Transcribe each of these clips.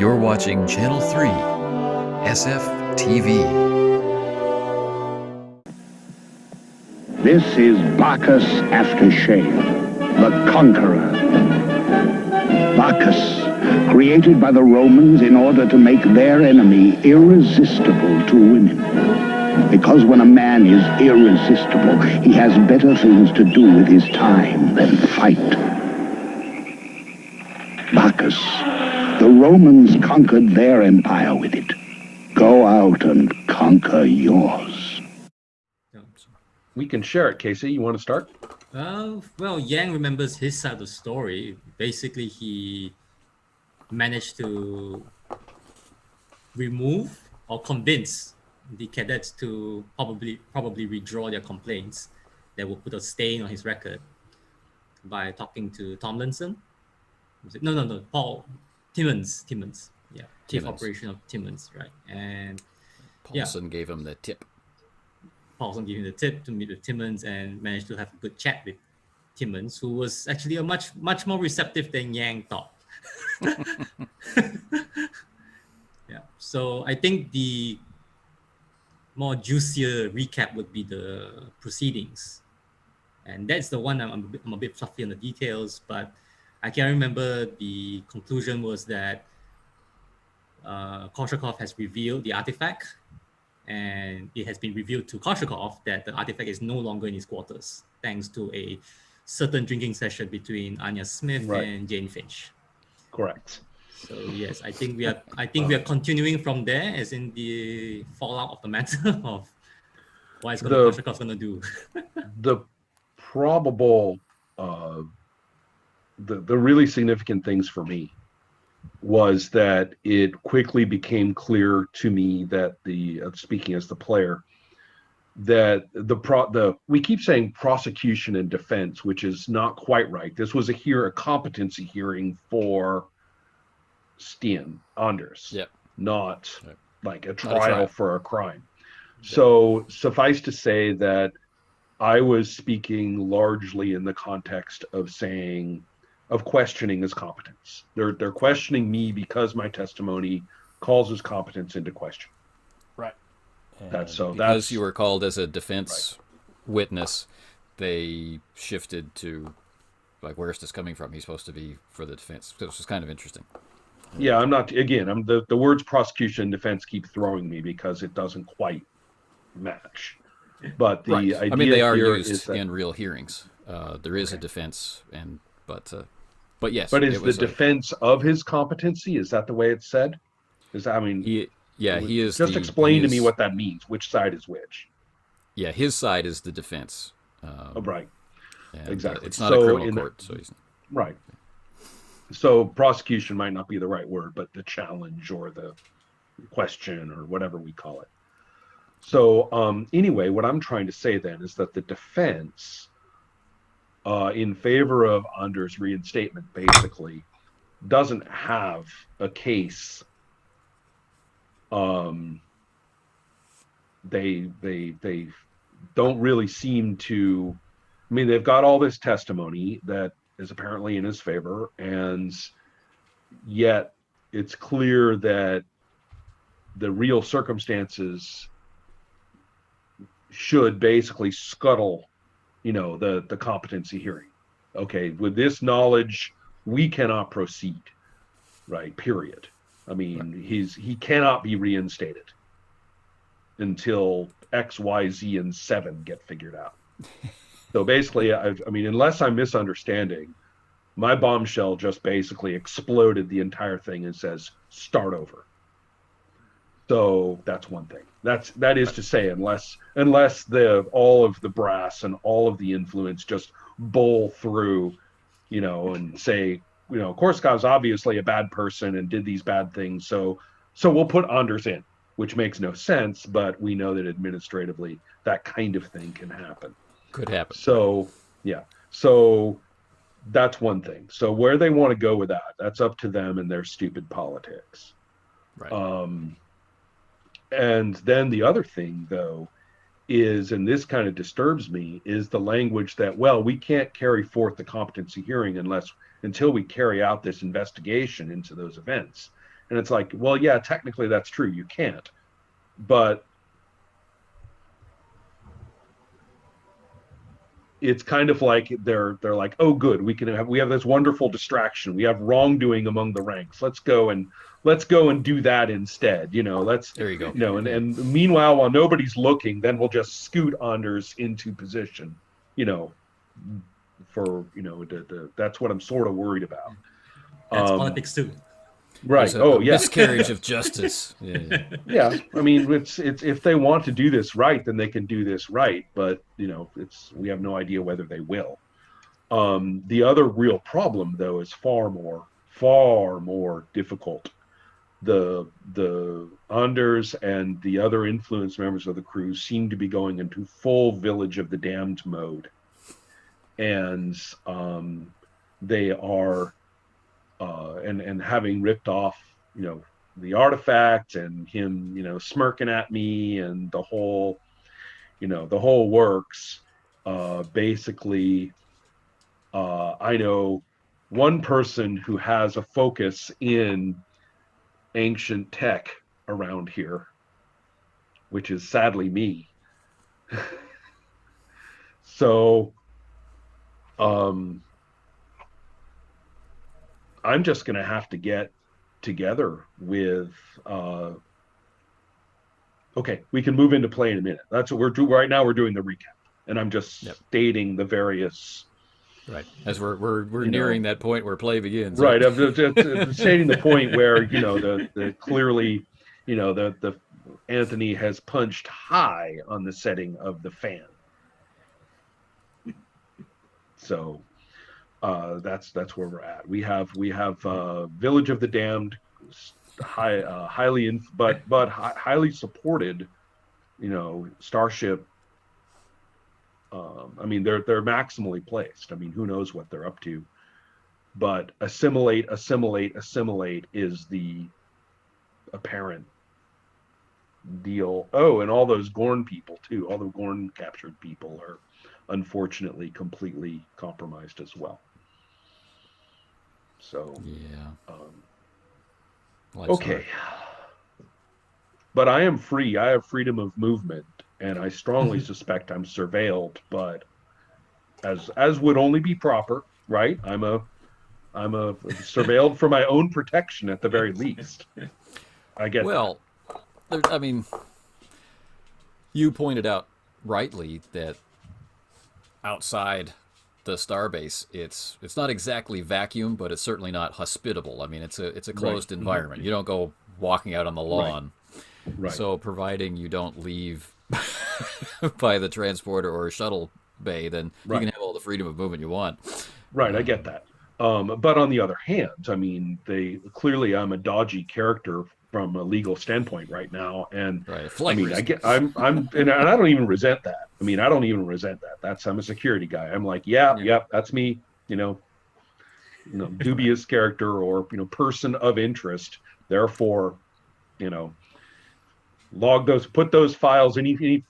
You're watching Channel 3, SF TV. This is Bacchus Aftershave, the Conqueror. Bacchus, created by the Romans in order to make their enemy irresistible to women. Because when a man is irresistible, he has better things to do with his time than fight. Bacchus, the Romans conquered their empire with it. Go out and conquer yours. We can share it, Casey. You want to start? Well, Yang remembers his side of the story. Basically, he managed to remove or convince the cadets to probably withdraw their complaints that will put a stain on his record by talking to Tomlinson. No, Paul Timmons. Yeah, Chief Operation of Timmons, right? And Paulson gave him the tip. Paulson gave him the tip to meet with Timmons and managed to have a good chat with Timmons, who was actually a much more receptive than Yang thought. Yeah. So I think the more juicier recap would be the proceedings, and that's the one I'm a bit fluffy on the details, but I can remember the conclusion was that Korsakov has revealed the artifact, and it has been revealed to Korsakov that the artifact is no longer in his quarters, thanks to a certain drinking session between Anya Smith and Jane Finch. Correct. So yes, I think we are continuing from there, as in the fallout of the matter of what Korsakov's going to do. The probable, the really significant things for me was that it quickly became clear to me that speaking as the player, that we keep saying prosecution and defense, which is not quite right. This was a competency hearing for Stian Anders, not like a trial for a crime. So suffice to say that I was speaking largely in the context of questioning his competence. They're questioning me because my testimony calls his competence into question. Right. Because you were called as a defense witness, they shifted to, like, where's this coming from? He's supposed to be for the defense. This was kind of interesting. Yeah, I'm not. Again, the words prosecution and defense keep throwing me because it doesn't quite match. But the idea, I mean, they are here used is that, in real hearings. There is a defense, but yes. But is the defense of his competency? Is that the way it's said? He is. Just explain to me what that means. Which side is which? Yeah, his side is the defense. Right. Exactly. It's not a criminal court, so he's right. So prosecution might not be the right word, but the challenge or the question or whatever we call it. So anyway, what I'm trying to say then is that the defense in favor of Anders' reinstatement basically doesn't have a case. They don't really seem to. I mean, they've got all this testimony that is apparently in his favor, and yet it's clear that the real circumstances should basically scuttle, the competency hearing. Okay, with this knowledge, we cannot proceed, right? Period. I mean, he cannot be reinstated until X, Y, Z, and 7 get figured out. So basically, I mean, unless I'm misunderstanding, my bombshell just basically exploded the entire thing and says, start over. So that's one thing. That is to say, unless all of the brass and all of the influence just bowl through, and say, Korsakov's obviously a bad person and did these bad things, so we'll put Anders in, which makes no sense, but we know that administratively that kind of thing can happen. Could happen. So, yeah. So that's one thing. So where they want to go with that's up to them and their stupid politics. Right. And then the other thing, though, is, and this kind of disturbs me, is the language that, well, we can't carry forth the competency hearing until we carry out this investigation into those events. And it's like, well, yeah, technically that's true. You can't. But it's kind of like they're like, oh, good, we have this wonderful distraction. We have wrongdoing among the ranks. Let's go and do that instead. There you go. And meanwhile, while nobody's looking, then we'll just scoot Anders into position. For that's what I'm sort of worried about. That's politics too. Right. Miscarriage of justice. Yeah. I mean, it's if they want to do this right, then they can do this right. But we have no idea whether they will. The other real problem, though, is far more difficult. The Anders and the other influence members of the crew seem to be going into full Village of the Damned mode, and they are. And having ripped off, the artifact and him, smirking at me and the whole works. Basically, I know one person who has a focus in ancient tech around here, which is sadly me. So, I'm just going to have to get together with. Okay, we can move into play in a minute. That's what we're doing right now. We're doing the recap, and I'm just stating the various. Right, as we're nearing that point where play begins. Right, I'm stating the point where the clearly, the Anthony has punched high on the setting of the fan. So. That's where we're at. We have Village of the Damned, highly supported, starship. I mean, they're maximally placed. I mean, who knows what they're up to? But assimilate is the apparent deal. Oh, and all those Gorn people too. All the Gorn captured people are unfortunately completely compromised as well. So yeah. Okay. But I am free. I have freedom of movement, and I strongly suspect I'm surveilled. But as would only be proper, right? I'm a surveilled for my own protection at the very least. I get. Well, I mean, you pointed out rightly that outside the Starbase, it's not exactly vacuum, but it's certainly not hospitable. I mean, it's a closed environment. You don't go walking out on the lawn. Right. So providing you don't leave by the transporter or shuttle bay, then you can have all the freedom of movement you want. Right, I get that. But on the other hand, I mean, I'm a dodgy character from a legal standpoint right now, and I mean, and I don't even resent that. I mean, I don't even resent that. I'm a security guy. I'm like, yep, that's me. Dubious character or person of interest. Therefore, put those files, any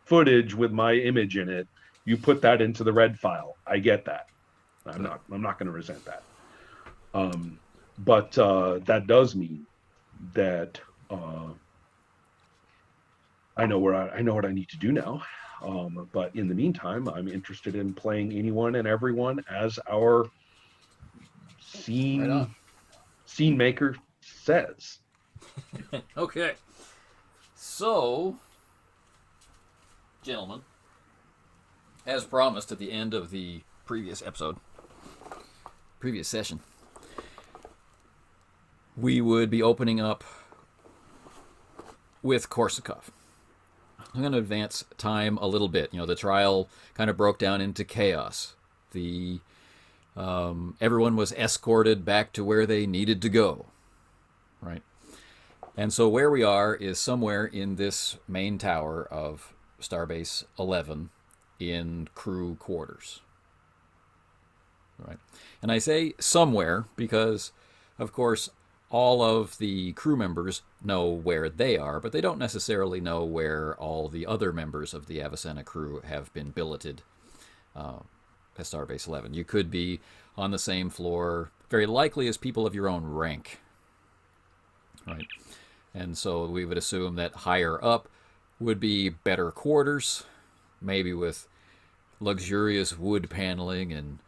footage with my image in it. You put that into the red file. I get that. I'm not going to resent that. But that does mean that I know what I need to do now. But in the meantime, I'm interested in playing anyone and everyone as our scene maker says. Okay. So, gentlemen, as promised at the end of the previous session, we would be opening up with Korsakov. I'm going to advance time a little bit. The trial kind of broke down into chaos. Everyone was escorted back to where they needed to go, right? And so where we are is somewhere in this main tower of Starbase 11 in crew quarters, right? And I say somewhere because, of course, all of the crew members know where they are, but they don't necessarily know where all the other members of the Avicenna crew have been billeted at Starbase 11. You could be on the same floor, very likely as people of your own rank, right? And so we would assume that higher up would be better quarters, maybe with luxurious wood paneling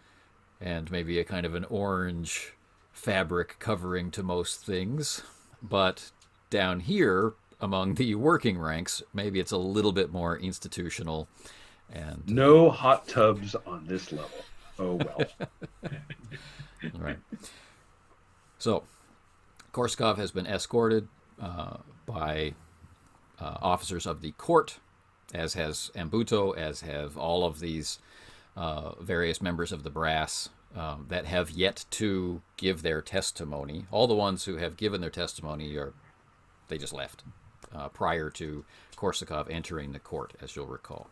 and maybe a kind of an orange fabric covering to most things. But down here, among the working ranks, maybe it's a little bit more institutional. And No hot tubs on this level. Oh, well. right. So Korsakov has been escorted by officers of the court, as has Ambuto, as have all of these various members of the brass that have yet to give their testimony. All the ones who have given their testimony they just left prior to Korsakov entering the court, as you'll recall.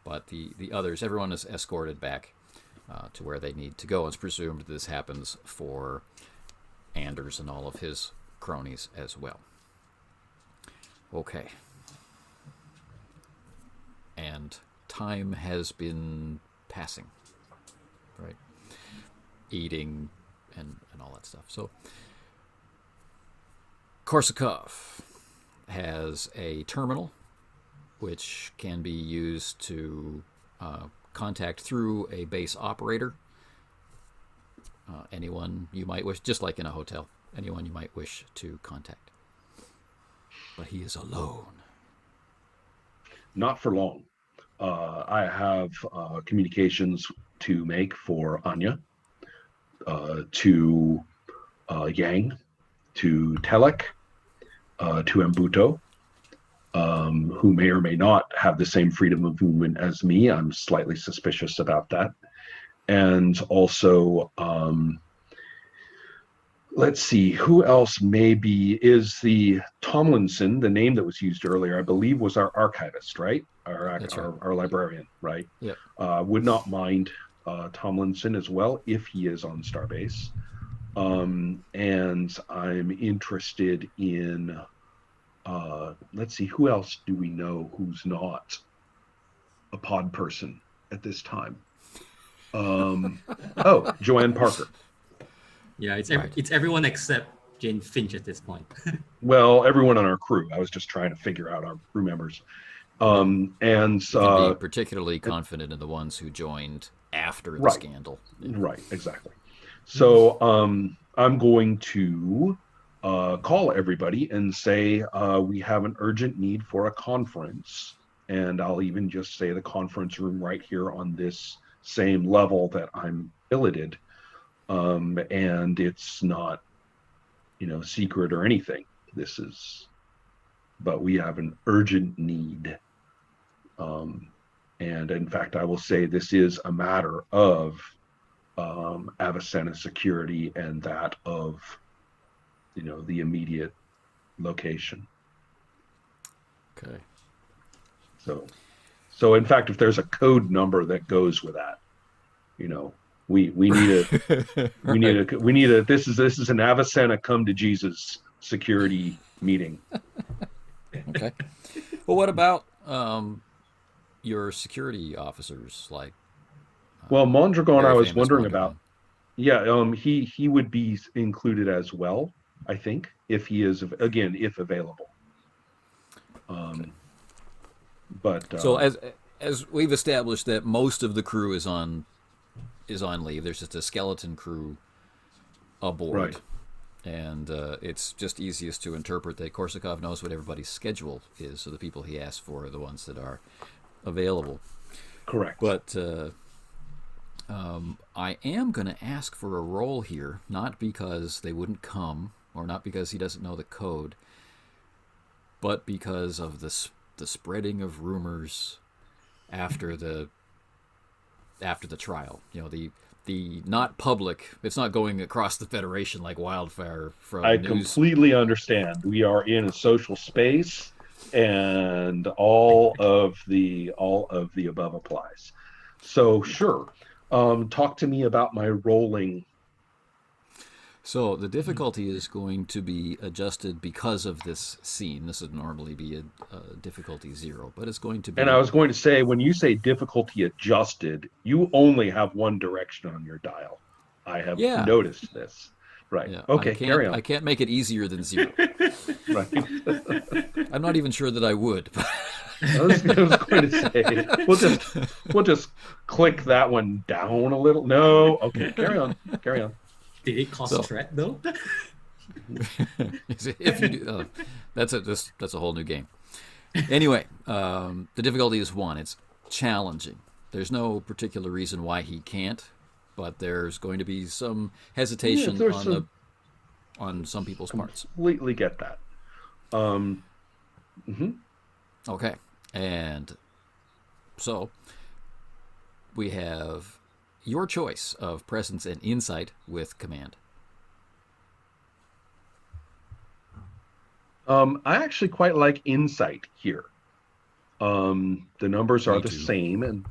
But the others, everyone is escorted back to where they need to go. It's presumed this happens for Anders and all of his cronies as well. Okay. And time has been passing, right? Eating and all that stuff. So Korsakov has a terminal which can be used to contact through a base operator. Anyone you might wish, just like in a hotel, anyone you might wish to contact. But he is alone. Not for long. I have communications to make for Anya, to Yang, to Telek, to Ambuto, who may or may not have the same freedom of movement as me. I'm slightly suspicious about that. And also, let's see, who else maybe is the Tomlinson, the name that was used earlier, I believe was our archivist, right? Our librarian, right? Yep. Would not mind Tomlinson as well if he is on Starbase. And I'm interested in, let's see, who else do we know who's not a pod person at this time? Joanne Parker. Yeah, it's everyone except Jane Finch at this point. Well, everyone on our crew. I was just trying to figure out our crew members. And you can be particularly confident in the ones who joined after the scandal. Yeah. Right, exactly. So I'm going to call everybody and say we have an urgent need for a conference. And I'll even just say the conference room right here on this same level that I'm billeted. And it's not, secret or anything. But we have an urgent need. And in fact, I will say this is a matter of Avicenna security and that of, the immediate location. Okay. So in fact, if there's a code number that goes with that, we need a this is an Avicenna come to Jesus security meeting. Okay. Well, what about your security officers, like? Well, Mondragon, I was wondering Mondragon. about. Yeah, he would be included as well, I think, if he is if available. Okay. But so as we've established that most of the crew is on leave. There's just a skeleton crew aboard. Right. And it's just easiest to interpret that Korsakov knows what everybody's schedule is, so the people he asks for are the ones that are available. Correct. But I am going to ask for a roll here, not because they wouldn't come, or not because he doesn't know the code, but because of the spreading of rumors after the trial. The not public, it's not going across the Federation like wildfire from I news. completely understand. We are in a social space, and all of the above applies. So sure, talk to me about my rolling. So the difficulty is going to be adjusted because of this scene. This would normally be a difficulty 0, but it's going to be. And I was going to say, when you say difficulty adjusted, you only have one direction on your dial. I have noticed this. Right. Yeah, Okay, carry on. I can't make it easier than 0. Right. I'm not even sure that I would. I was going to say we'll just click that one down a little. No, okay, carry on, carry on. Did it cause So- threat though? if you do, that's a whole new game. Anyway, the difficulty is 1. It's challenging. There's no particular reason why he can't, but there's going to be some hesitation Yeah, there's on some- on some people's parts. Completely get that. Okay, and so we have your choice of presence and insight with command. I actually quite like insight here. The numbers are Me the too. same, and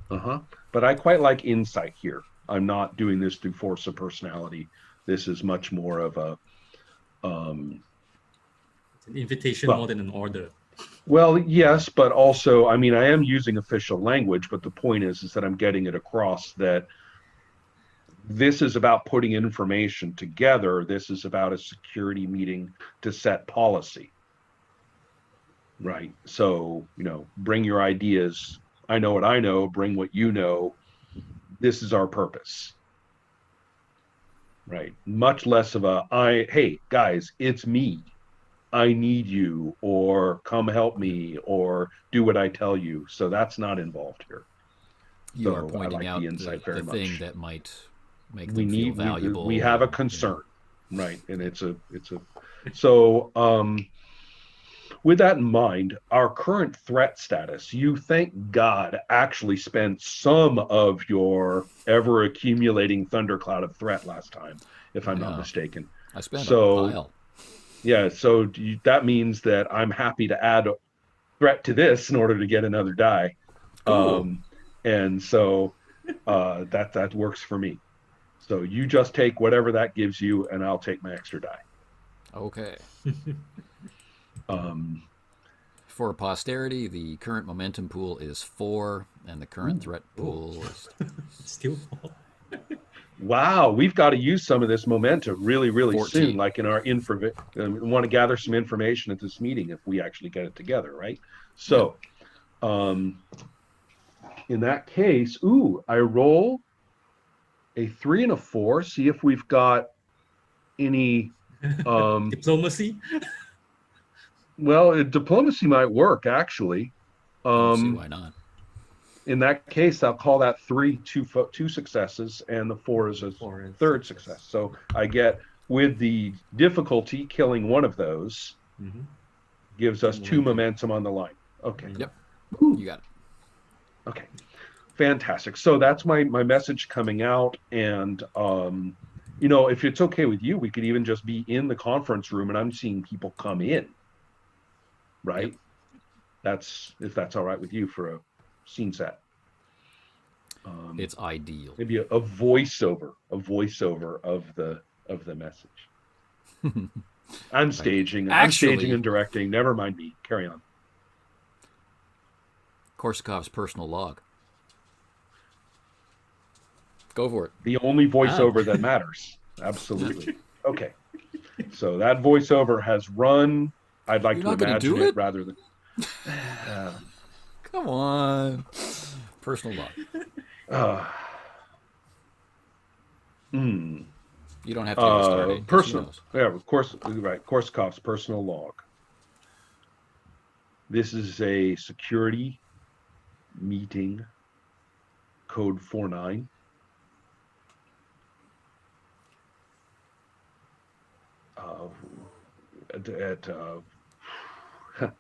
but I quite like insight here. I'm not doing this through force of personality. This is much more of a It's an invitation Well- more than an order. well, yes, but also, I mean, I am using official language, but the point is that I'm getting it across that this is about putting information together. This is about a security meeting to set policy. Right. So, bring your ideas. I know what I know, bring what you know. This is our purpose. Right. Much less of hey, guys, it's me. I need you, or come help me, or do what I tell you. So that's not involved here. You So are I pointing like out the insight very thing much. that might make We them feel need valuable. we have a concern, right? And it's a so with that in mind, our current threat status, you thank God actually spent some of your ever accumulating thundercloud of threat last time, if I'm not Yeah. mistaken. I spent So a pile. yeah, so that means that I'm happy to add a threat to this in order to get another die. Cool. And so that works for me. So you just take whatever that gives you, and I'll take my extra die. Okay. Um, For posterity, the current momentum pool is 4, and the current threat pool is Still, wow, we've got to use some of this momentum really, really 14. soon, like in our info. We want to gather some information at this meeting if we actually get it together, right? So, in that case, I roll a 3 and a 4. See if we've got any. diplomacy. Well, diplomacy might work actually. don't see why not. In that case, I'll call that 3 two successes, and the 4 is a Four is third success. success. So I get, with the difficulty, killing one of those Mm-hmm. gives us 2 momentum on the line. Okay. Yep. You got it. Okay. Fantastic. So that's my message coming out, and if it's okay with you, we could even just be in the conference room, and I'm seeing people come in. Right. Yep. That's if that's all right with you for a scene set. It's ideal. Maybe a voiceover of the message. I'm staging. I'm staging and directing. Never mind me. Carry on. Korsakov's personal log. Go for it. The only voiceover that matters. Absolutely. Okay. So that voiceover has run. I'd like You're to not gonna imagine do it it? rather than. Come on. Personal log. You don't have to do the start date. 'Cause Personal. who knows? Yeah, of course. Right. Korsakov's personal log. This is a security meeting. Code 49.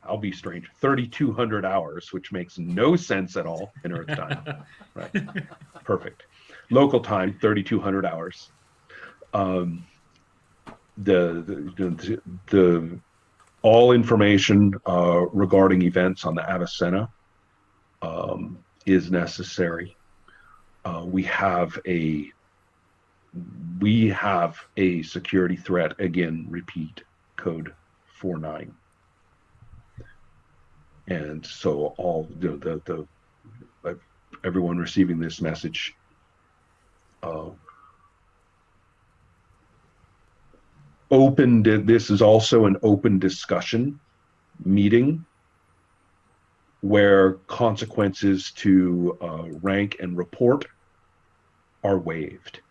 I'll be strange. 3,200 hours, which makes no sense at all in Earth time. Right. Perfect. Local time, 3,200 hours. The all information regarding events on the Avicenna is necessary. We have a security threat. Again, repeat, code 49. And so all everyone receiving this message This is also an open discussion meeting where consequences to rank and report are waived.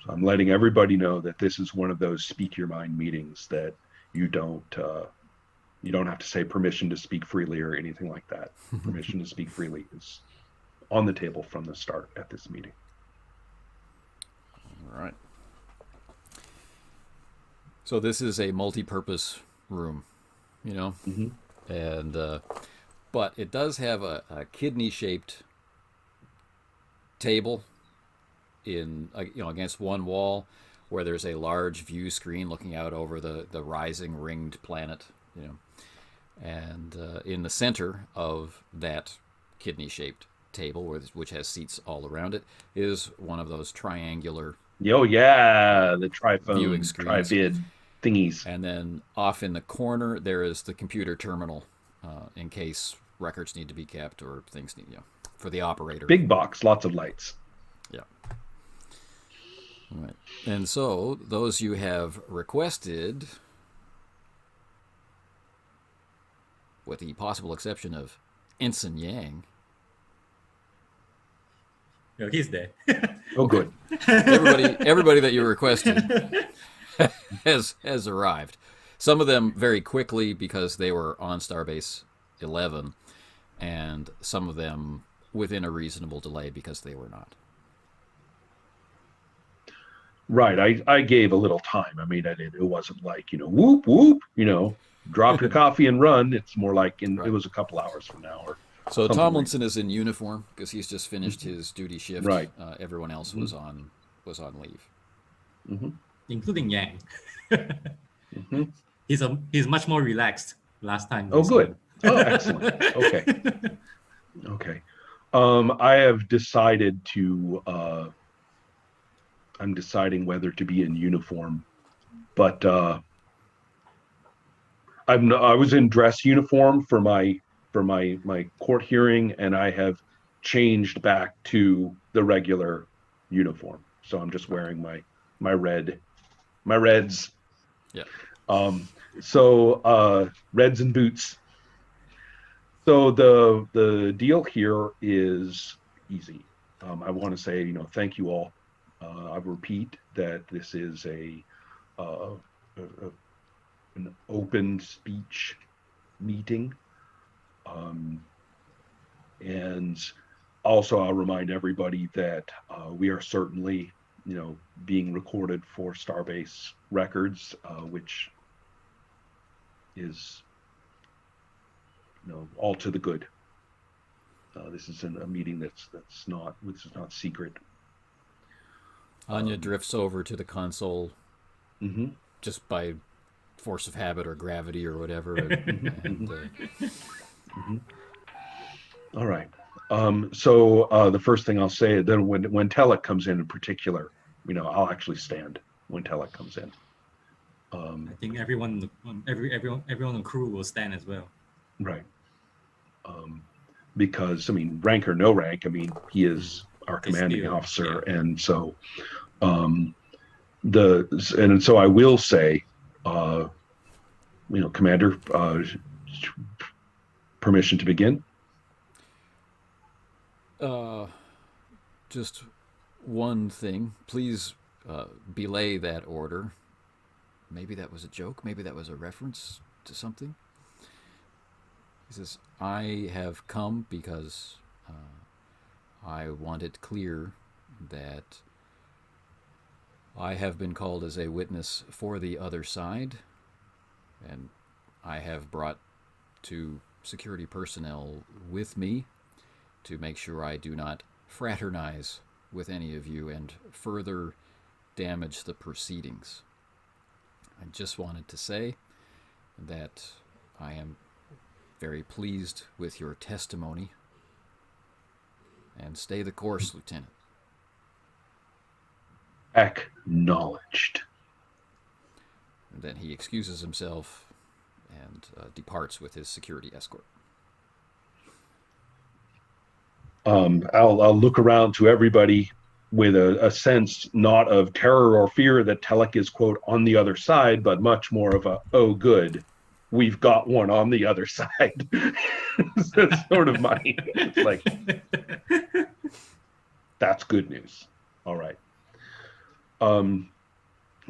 So I'm letting everybody know that this is one of those speak your mind meetings that you don't have to say permission to speak freely or anything like that. Permission to speak freely is on the table from the start at this meeting. All right. So this is a multi-purpose room, you know, and but it does have a kidney-shaped table in against one wall, where there's a large view screen looking out over the rising ringed planet, and in the center of that kidney-shaped table, which has seats all around it, is one of those triangular The viewing triphone, screens. tribid thingies. And then off in the corner, there is the computer terminal, in case records need to be kept or things need, for the operator. Big box, lots of lights. Yeah. All right. And so those you have requested, with the possible exception of Ensign Yang. No, he's there. Oh, good. Everybody that you requested has arrived. Some of them very quickly because they were on Starbase 11, and some of them within a reasonable delay because they were not. Right. I gave a little time. I mean, it wasn't like, whoop, whoop, drop your coffee and run. It's more like it was a couple hours from now. So Tomlinson is in uniform because he's just finished his duty shift. Right. Everyone else was on leave, including Yang. He's much more relaxed last time. Oh, good. Oh, excellent. Okay. Okay. I have decided to. I'm deciding whether to be in uniform, but I was in dress uniform for my court hearing, and I have changed back to the regular uniform. So I'm just wearing my reds. Yeah. So reds and boots. So the deal here is easy. I want to say, thank you all. I repeat that this is an open speech meeting. And also I'll remind everybody that we are certainly, being recorded for Starbase records, which is, all to the good. This is a meeting that's not secret. Anya drifts over to the console just by force of habit or gravity or whatever. All right. So the first thing I'll say, then when Telek comes in particular, I'll actually stand when Telek comes in. I think everyone on the crew will stand as well. Right. Because rank or no rank, he is our commanding officer, and so so I will say, Commander, permission to begin. Just one thing, please belay that order. Maybe that was a joke. Maybe that was a reference to something. He says, I have come because I want it clear that I have been called as a witness for the other side, and I have brought 2 security personnel with me to make sure I do not fraternize with any of you and further damage the proceedings. I just wanted to say that I am very pleased with your testimony, and stay the course, Lieutenant. Acknowledged. And then he excuses himself and departs with his security escort. I'll look around to everybody with a sense not of terror or fear that Telek is, quote, on the other side, but much more of a, oh, good, we've got one on the other side. That's sort of my, it's like, that's good news. All right.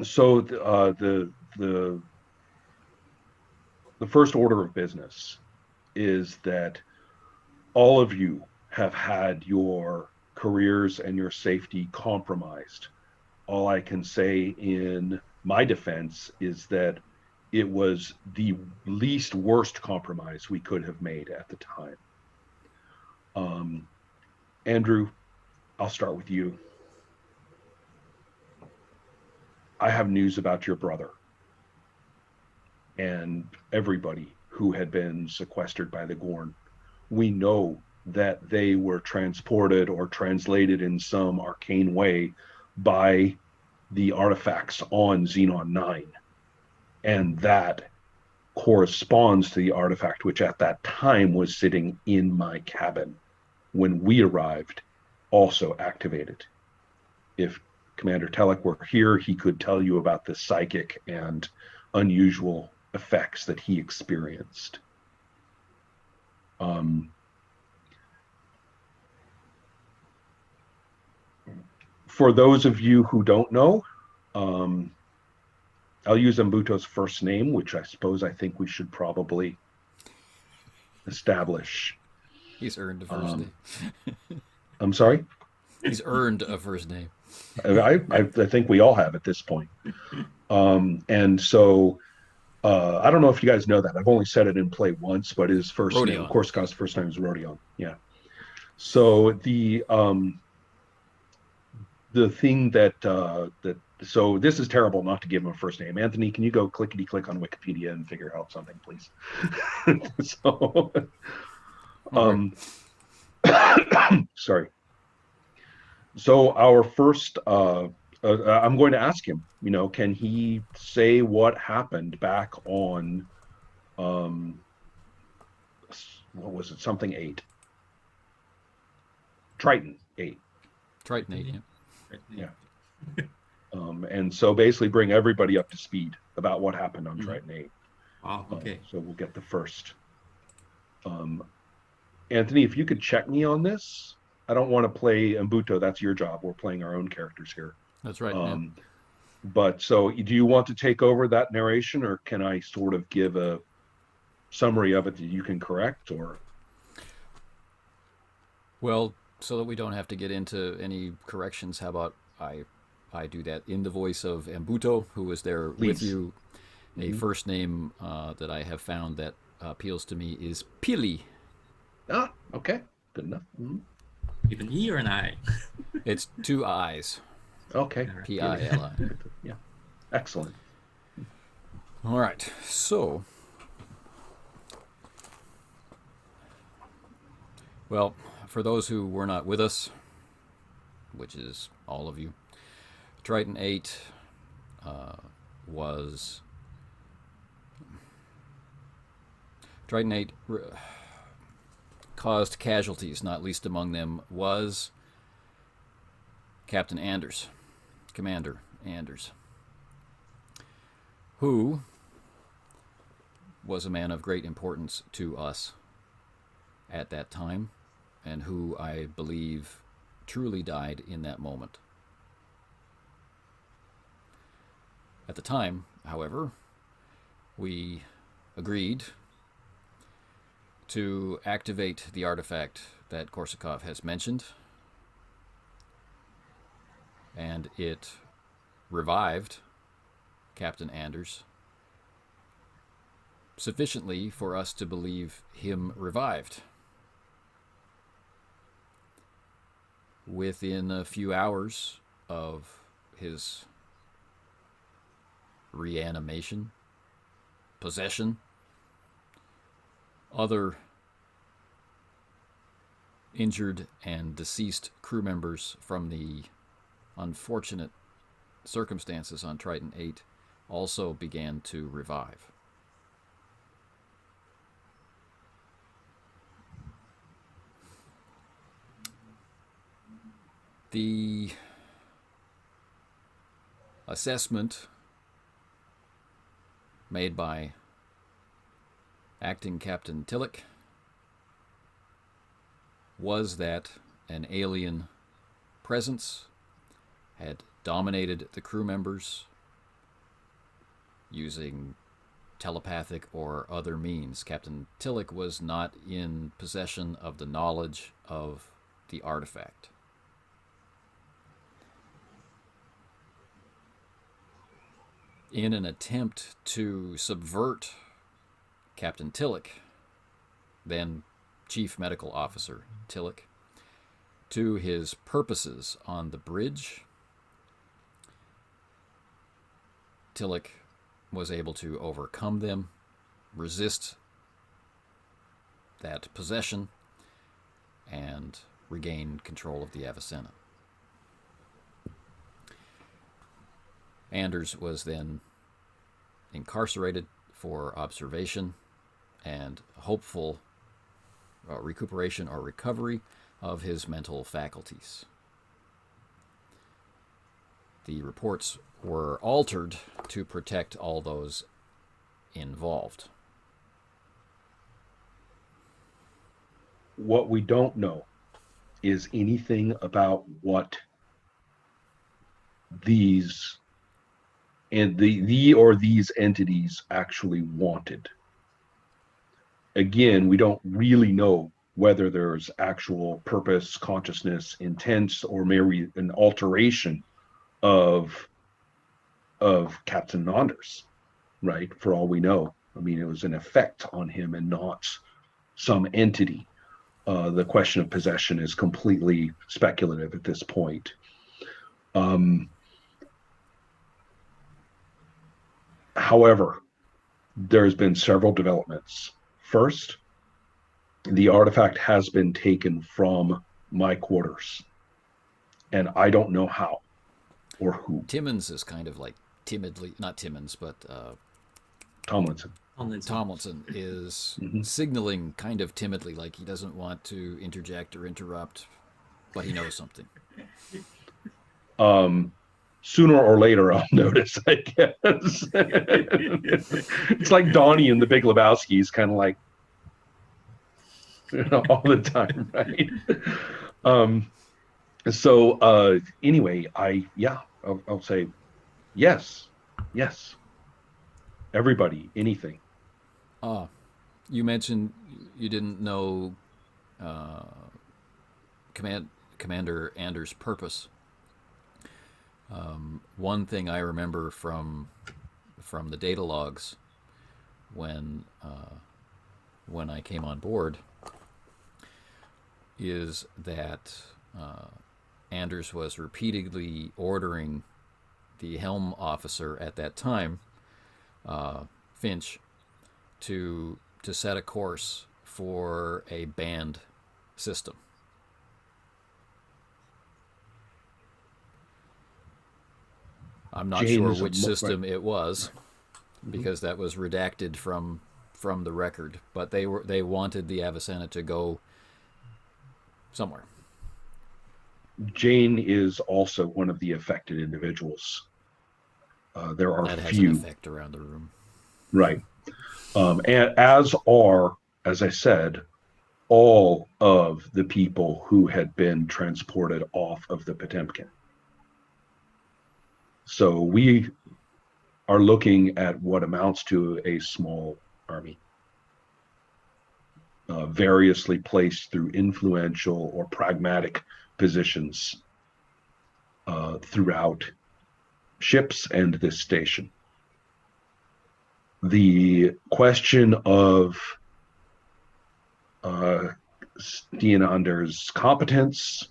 So the first order of business is that all of you have had your careers and your safety compromised. All I can say in my defense is that it was the least worst compromise we could have made at the time. Andrew, I'll start with you. I have news about your brother and everybody who had been sequestered by the Gorn. We know that they were transported or translated in some arcane way by the artifacts on Xenon 9. And that corresponds to the artifact which at that time was sitting in my cabin when we arrived, also activated. If Commander Telek were here, he could tell you about the psychic and unusual effects that he experienced. For those of you who don't know, I'll use Mbuto's first name, which I think we should probably establish. He's earned a first name. I'm sorry? He's earned a first name. I think we all have at this point. And so I don't know if you guys know that. I've only said it in play once, but his first name, Korsakov's first name is Rodion. Yeah. So the thing so this is terrible not to give him a first name. Anthony, can you go clickety-click on Wikipedia and figure out something, please? So, sorry. So our first, I'm going to ask him, can he say what happened back on, what was it, something 8? Triton 8. Triton 8, yeah. And so basically bring everybody up to speed about what happened on Triton 8. Wow, okay. So we'll get the first. Anthony, if you could check me on this. I don't want to play Mbuto. That's your job. We're playing our own characters here. That's right. But so do you want to take over that narration, or can I sort of give a summary of it that you can correct? Or well, so that we don't have to get into any corrections, how about I do that in the voice of Mbuto, who was there with you. A first name that I have found that appeals to me is Pili. Ah, okay. Good enough. Even E or an I? It's 2 I's. Okay. P-I-L-I. Yeah. Excellent. All right. So, well, for those who were not with us, which is all of you, Triton 8 was... Triton 8 caused casualties, not least among them was Captain Anders, Commander Anders, who was a man of great importance to us at that time, and who I believe truly died in that moment. At the time, however, we agreed to activate the artifact that Korsakov has mentioned, and it revived Captain Anders sufficiently for us to believe him revived. Within a few hours of his reanimation, possession, other injured and deceased crew members from the unfortunate circumstances on Triton 8 also began to revive. The assessment made by acting Captain Tillich was that an alien presence had dominated the crew members using telepathic or other means. Captain Tillich was not in possession of the knowledge of the artifact. In an attempt to subvert Captain Tillich, then Chief Medical Officer Tillich, to his purposes on the bridge, Tillich was able to overcome them, resist that possession, and regain control of the Avicenna. Anders was then incarcerated for observation and hopeful recuperation or recovery of his mental faculties. The reports were altered to protect all those involved. What we don't know is anything about what these and these entities actually wanted. Again, we don't really know whether there's actual purpose, consciousness, intent, or maybe an alteration of Captain Anders, right? For all we know. I mean, it was an effect on him and not some entity. The question of possession is completely speculative at this point. However, there's been several developments. First, the artifact has been taken from my quarters, and I don't know how or who. Timmons is kind of like timidly, not Timmons, but Tomlinson is signaling kind of timidly, like he doesn't want to interject or interrupt, but he knows something. Sooner or later, I'll notice, I guess. It's like Donnie in The Big Lebowski. He's kind of like, all the time, right? Anyway, I'll say yes. Everybody, anything. You mentioned you didn't know Commander Anders' purpose. One thing I remember from the data logs when I came on board is that Anders was repeatedly ordering the helm officer at that time, Finch, to set a course for a banned system. I'm not sure which system it was, because that was redacted from the record. But they wanted the Avicenna to go somewhere. Jane is also one of the affected individuals. There are that few. Has an effect around the room, right? And as I said, all of the people who had been transported off of the Potemkin. So we are looking at what amounts to a small army, variously placed through influential or pragmatic positions throughout ships and this station. The question of Stian Anders' competence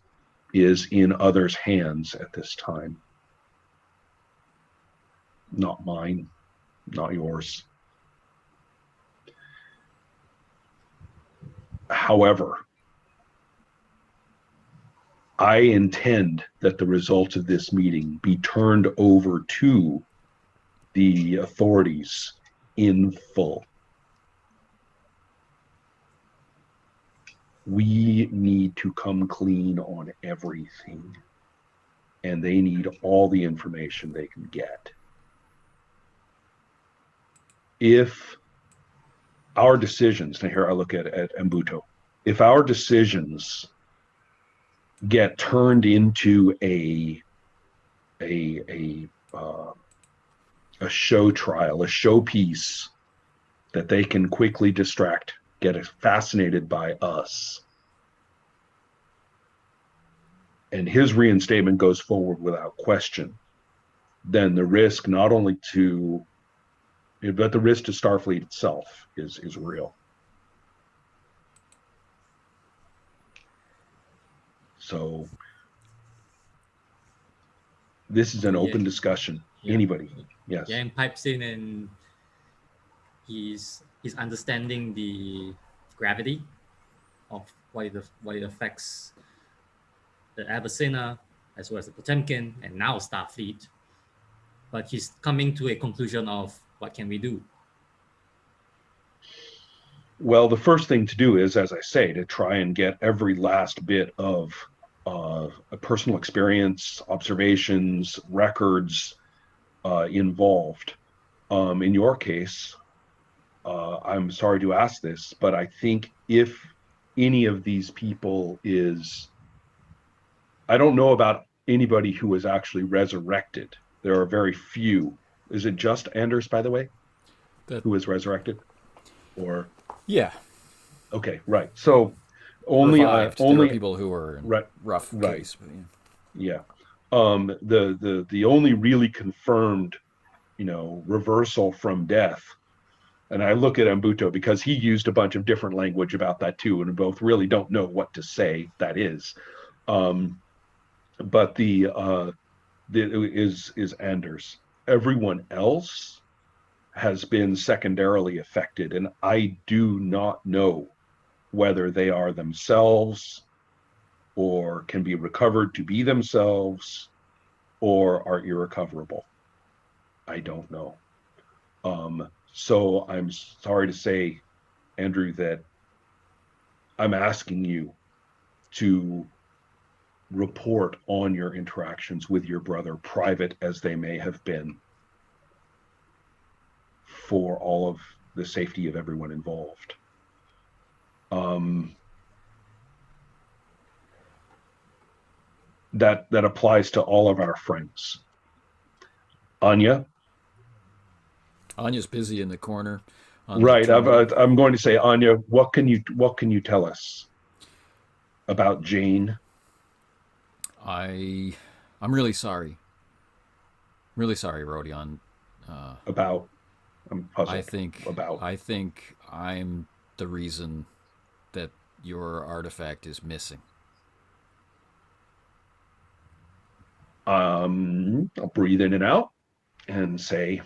is in others' hands at this time. Not mine, not yours. However, I intend that the results of this meeting be turned over to the authorities in full. We need to come clean on everything and they need all the information they can get. If our decisions, now here I look at Mbuto, if our decisions get turned into a show trial, a showpiece that they can quickly distract, get fascinated by us, and his reinstatement goes forward without question, then the risk not only to, but the risk to Starfleet itself is real. So this is an open discussion. Yeah. Anybody? Yes. Yang pipes in, and he's understanding the gravity of what it affects the Avicenna as well as the Potemkin and now Starfleet. But he's coming to a conclusion of what can we do? Well, the first thing to do is, as I say, to try and get every last bit of a personal experience, observations, records involved. In your case, I'm sorry to ask this, but I think if any of these people is, I don't know about anybody who was actually resurrected. There are very few. Is it just Anders, by the way, who was resurrected? Or yeah, okay, right. So only revived. only there are people who were in rough case. But yeah. The only really confirmed, reversal from death, and I look at Mbuto because he used a bunch of different language about that too, and both really don't know what to say that is. But the is Anders. Everyone else has been secondarily affected, and I do not know whether they are themselves or can be recovered to be themselves or are irrecoverable. I don't know. So I'm sorry to say, Andrew, that I'm asking you to report on your interactions with your brother, private as they may have been, for all of the safety of everyone involved. That applies to all of our friends. Anya's busy in the corner. Right. I'm going to say, Anya, what can you tell us about Jane? I'm really sorry. Really sorry, Rodion. I'm puzzled. I think I'm the reason that your artifact is missing. I'll breathe in and out and say,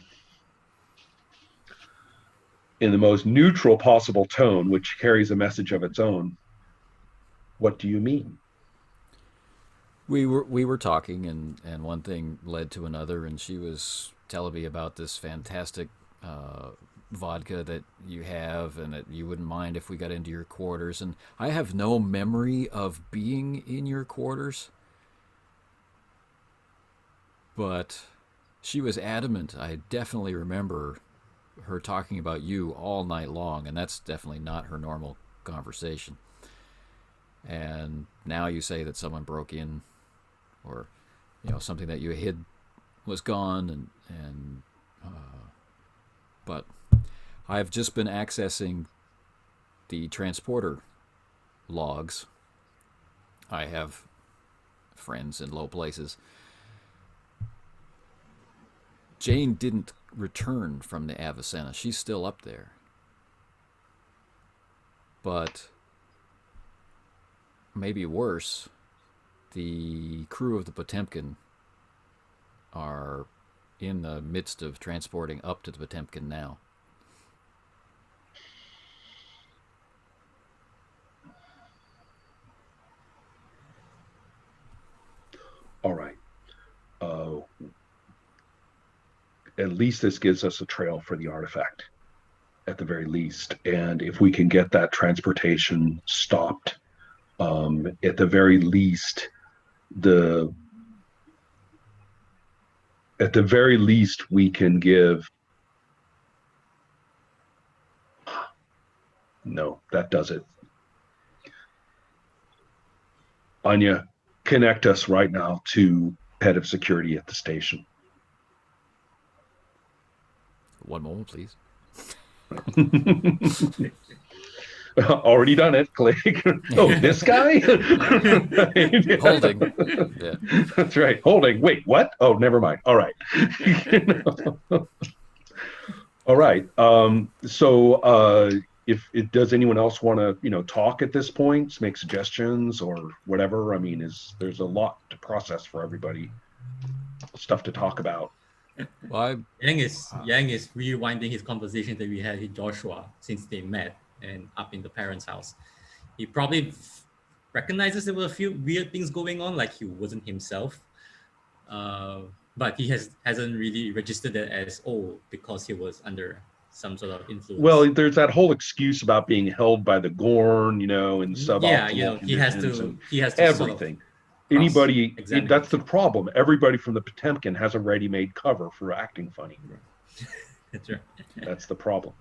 in the most neutral possible tone, which carries a message of its own, what do you mean? We were talking, and one thing led to another, and she was telling me about this fantastic vodka that you have, and that you wouldn't mind if we got into your quarters. And I have no memory of being in your quarters, but she was adamant. I definitely remember her talking about you all night long, and that's definitely not her normal conversation. And now you say that someone broke in, or something that you hid was gone, but I've just been accessing the transporter logs. I have friends in low places. Jane didn't return from the Avicenna. She's still up there. But maybe worse, the crew of the Potemkin are in the midst of transporting up to the Potemkin now. All right. At least this gives us a trail for the artifact, at the very least. And if we can get that transportation stopped, at the very least, the at the very least, we can give. No, that does it. Anya, connect us right now to head of security at the station. One moment, please. Already done it. Click. Oh, this guy? Holding. Yeah. That's right. Holding. Wait, what? Oh, never mind. All right. All right. If it does anyone else want to, talk at this point, make suggestions or whatever? I mean, there's a lot to process for everybody, stuff to talk about. Well, Yang is rewinding his conversation that we had with Joshua since they met and up in the parents' house. He probably recognizes there were a few weird things going on, like he wasn't himself. But he hasn't really registered that as because he was under some sort of influence. Well, there's that whole excuse about being held by the Gorn, and suboptimal conditions. He has to everything. Anybody, that's the problem. Everybody from the Potemkin has a ready-made cover for acting funny. That's right. That's the problem.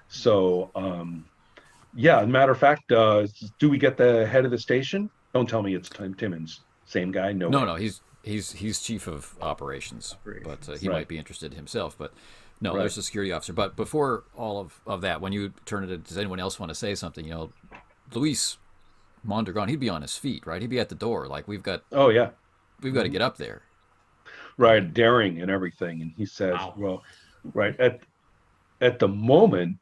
So, as a matter of fact, do we get the head of the station? Don't tell me it's Timmons. Same guy? No, he's chief of operations. But he might be interested himself. But no, there's a security officer. But before all of that, when you turn it, does anyone else want to say something? Luis Mondragon, he'd be on his feet, right? He'd be at the door. Like, we've got to get up there. Right, daring and everything. And he says, wow. Well, right, at the moment,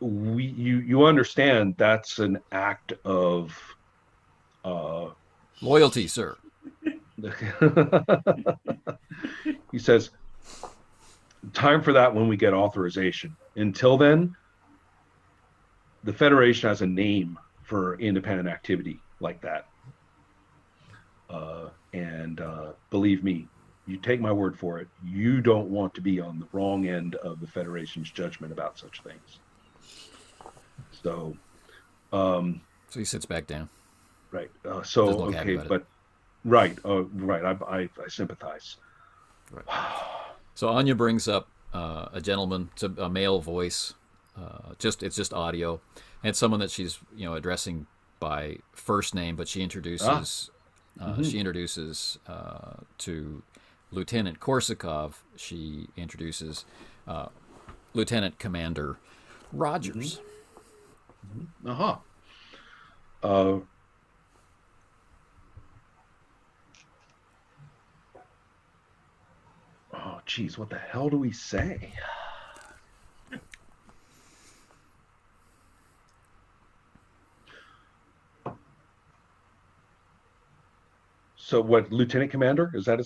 you understand that's an act of loyalty, sir. He says, time for that when we get authorization. Until then, the Federation has a name for independent activity like that. And believe me, you take my word for it, you don't want to be on the wrong end of the Federation's judgment about such things. So he sits back down. Right. I sympathize. Right. So Anya brings up a gentleman, a male voice. It's just audio, and someone that she's addressing by first name, but she introduces to Lieutenant Korsakov. She introduces Lieutenant Commander Rogers. Oh, geez, what the hell do we say? So what, Lieutenant Commander? Is that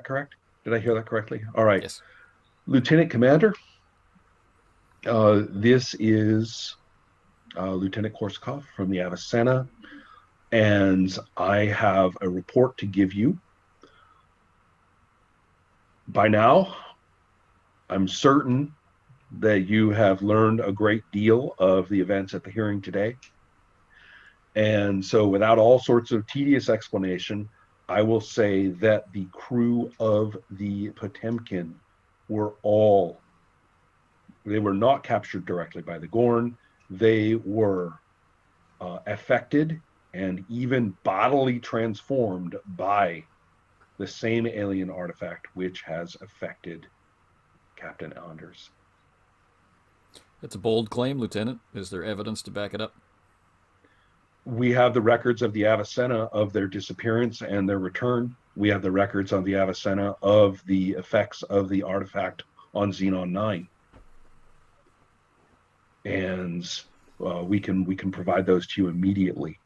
correct? Did I hear that correctly? All right. Yes. Lieutenant Commander, this is Lieutenant Korsakov from the Avicenna, and I have a report to give you. By now, I'm certain that you have learned a great deal of the events at the hearing today. And so without all sorts of tedious explanation, I will say that the crew of the Potemkin were not captured directly by the Gorn. They were affected and even bodily transformed by the same alien artifact which has affected Captain Anders. That's a bold claim, Lieutenant. Is there evidence to back it up? We have the records of the Avicenna of their disappearance and their return. We have the records on the Avicenna of the effects of the artifact on Xenon 9. And we can provide those to you immediately.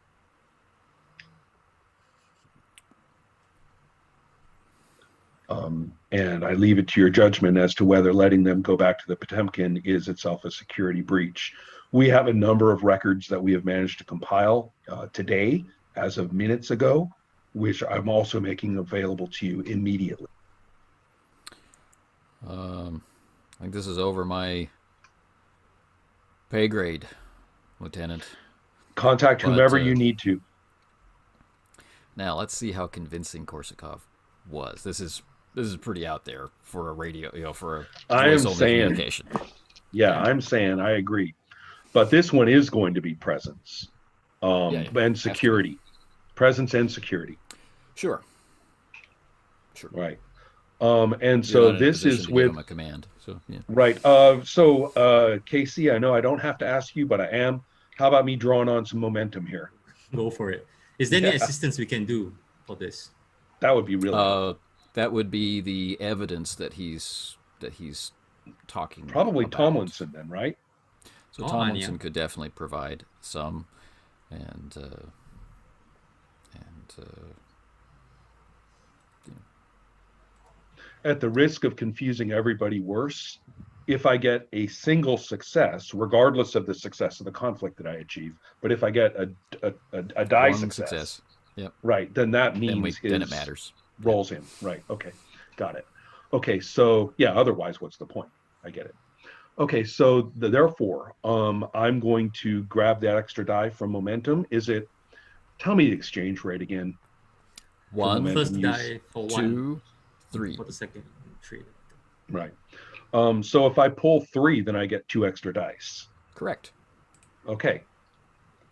And I leave it to your judgment as to whether letting them go back to the Potemkin is itself a security breach. We have a number of records that we have managed to compile today, as of minutes ago, which I'm also making available to you immediately. I think this is over my pay grade, Lieutenant. Contact whomever you need to. Now let's see how convincing Korsakov was. This is pretty out there for a radio, for a I am voice-only saying, communication. yeah, I'm saying I agree. But this one is going to be presence, Yeah, and security, presence and security. Sure. Right. And You're so not in a this position is to with give him a command. So yeah. right. Casey, I know I don't have to ask you, but I am. How about me drawing on some momentum here? Go for it. Is there any Yeah. assistance we can do for this? That would be really helpful. That would be the evidence that he's talking Probably about. Tomlinson then, right? So Oh, Tomlinson Anya. could definitely provide some, and At the risk of confusing everybody worse, if I get a single success, regardless of the success of the conflict that I achieve, but if I get a die one success, Yep. right, then that Then means then it matters. rolls in. Right. Okay. Got it. Okay. So yeah, otherwise, what's the point? I get it. Okay. So therefore, I'm going to grab that extra die from momentum. Tell me the exchange rate again for One, momentum First use. die for 1, 2, 3. for the second 3. Right. So if I pull 3, then I get 2 extra dice. Correct. Okay.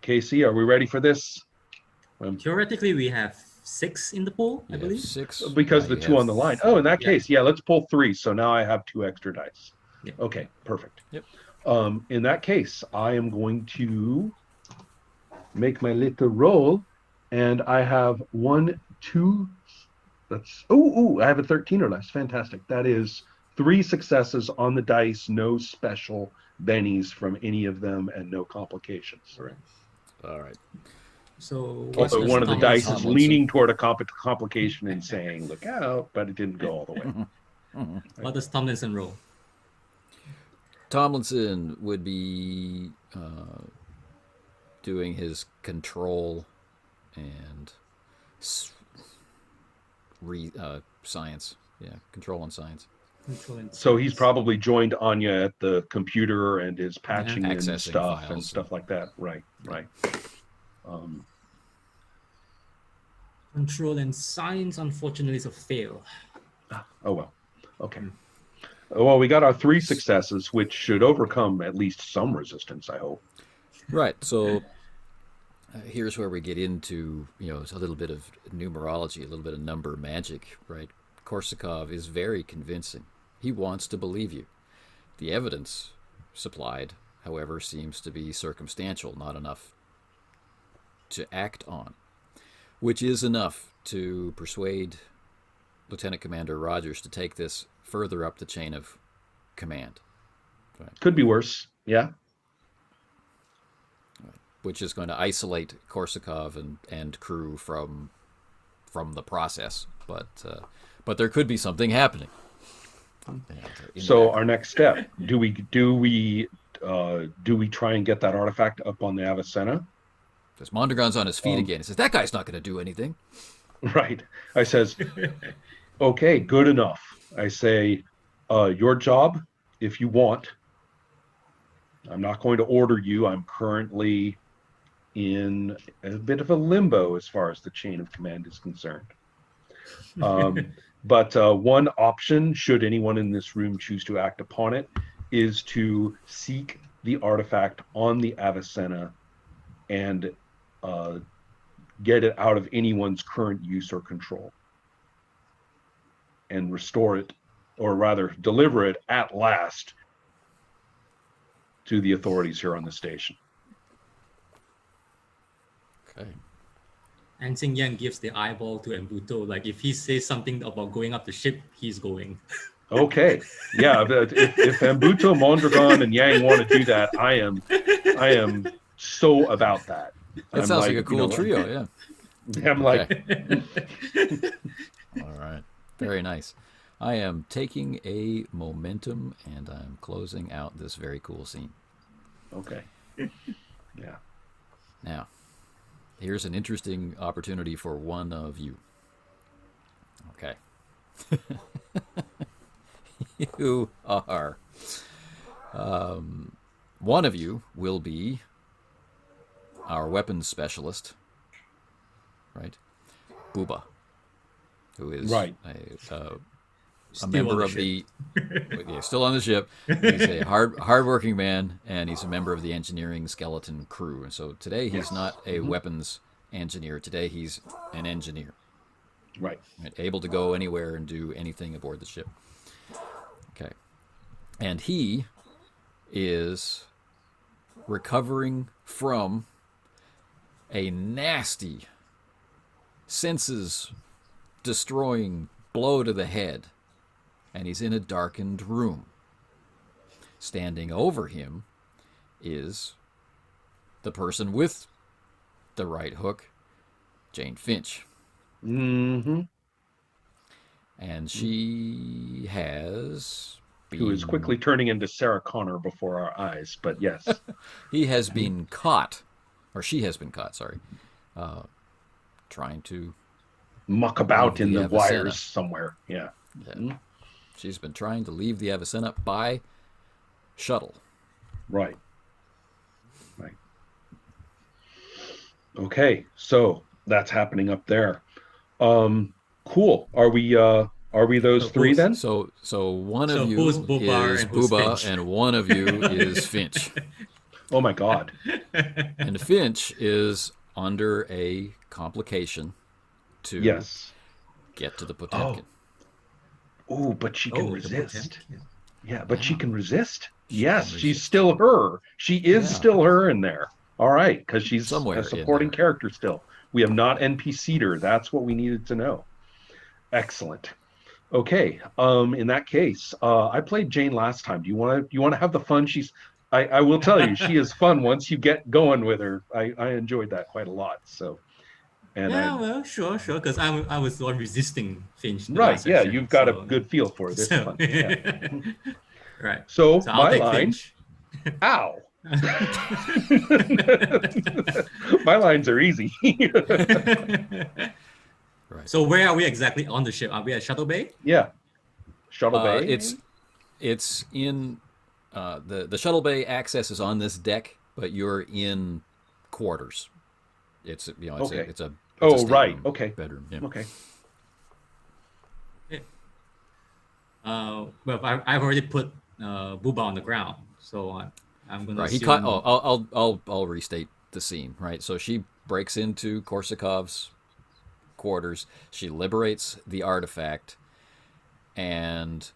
Casey, are we ready for this? Theoretically, we have 6 in the pool, I You have believe. 6 Because now the you 2 have on the line. Oh, in that Yeah. case, yeah, let's pull 3. So now I have 2 extra dice. Yeah. Okay, perfect. Yep. In that case, I am going to make my little roll, and I have 1, 2. I have a 13 or less. Fantastic. That is 3 successes on the dice, no special bennies from any of them, and no complications. Correct. All right. So what Although does one of the dice is Tomlinson. leaning toward a complication and saying, "Look out," but it didn't go all the way. What does Tomlinson roll? Tomlinson would be doing his control and science. Yeah, control and science. So he's probably joined Anya at the computer and is patching in Accessing stuff files and stuff like that. Right. Control and science, unfortunately, is a fail. Oh well. Okay. Well, we got our 3 successes, which should overcome at least some resistance, I hope. Right. So here's where we get into it's a little bit of numerology, a little bit of number magic, right? Korsakov is very convincing. He wants to believe you. The evidence supplied, however, seems to be circumstantial, not enough to act on, which is enough to persuade Lieutenant Commander Rogers to take this further up the chain of command. Right. Could be worse. Yeah. Which is going to isolate Korsakov and crew from the process, but there could be something happening. So our next step: do we try and get that artifact up on the Avicenna? Because Mondragon's on his feet again. He says, "That guy's not going to do anything." Right. I says, "Okay, good enough." I say, "Your job, if you want. I'm not going to order you. I'm currently in a bit of a limbo as far as the chain of command is concerned. But one option, should anyone in this room choose to act upon it, is to seek the artifact on the Avicenna and get it out of anyone's current use or control and restore it, or rather deliver it at last to the authorities here on the station." Okay. Ensign Yang gives the eyeball to Embuto. Like, if he says something about going up the ship, he's going. Okay. Yeah. If Embuto, Mondragon, and Yang want to do that, I am so about that. That sounds like a cool trio, yeah. I'm like, All right. Very nice. I am taking a momentum and I'm closing out this very cool scene. okay. Yeah. Now, here's an interesting opportunity for one of you. Okay. You are. One of you will be our weapons specialist, right? Booba, who is Right. a Still member on the of ship. yeah, still on the ship. He's a hardworking man, and he's a member of the engineering skeleton crew. And so today he's not a weapons engineer. Today he's an engineer, Right. right? Able to go anywhere and do anything aboard the ship. Okay, and he is recovering from a nasty, senses destroying blow to the head, and he's in a darkened room. Standing over him is the person with the right hook, Jane Finch. Mm-hmm. And she has Who is been, quickly turning into Sarah Connor before our eyes, but yes. he has been caught, or she has been caught, sorry, trying to Muck leave about in the the Avicenna. wires somewhere. Yeah. Yeah. She's been trying to leave the Avicenna by shuttle. Right. Right. Okay, so that's happening up there. Cool. Are we those So three then? So one of So who's you Booba is and who's Booba, Finch? and one of you is Finch. Oh my God. And Finch is under a complication to Yes. get to the Oh. Potemkin. Oh, but she can Oh, the resist. Potemkin. Yeah, but she Yeah. can resist. She Yes, can she's resist. still her. She is Yeah. still her in there. All right, because she's Somewhere a in supporting there. character still. We have not NPC'd her. That's what we needed to know. Excellent. Okay. In that case, I played Jane last time. Do you want to have the fun? I will tell you, she is fun once you get going with her. I enjoyed that quite a lot. So, and I Yeah, well, sure. Because I was the one resisting Finch the right, last yeah, session. you've got a So good feel for this so fun. Yeah. right. So So I'll my take line, Finch. ow. My lines are easy. Right. So where are we exactly on the ship? Are we at Shuttle Bay? Yeah. Shuttle Bay, It's maybe? it's in the shuttle bay access is on this deck, but you're in quarters. It's Okay. it's a Oh, right. stateroom, Okay. bedroom. Yeah. Okay. Yeah. Well, I've already put Booba on the ground, so I'm going to Right. He caught. Oh, assume. I'll restate the scene. Right. So she breaks into Korsakov's quarters. She liberates the artifact, and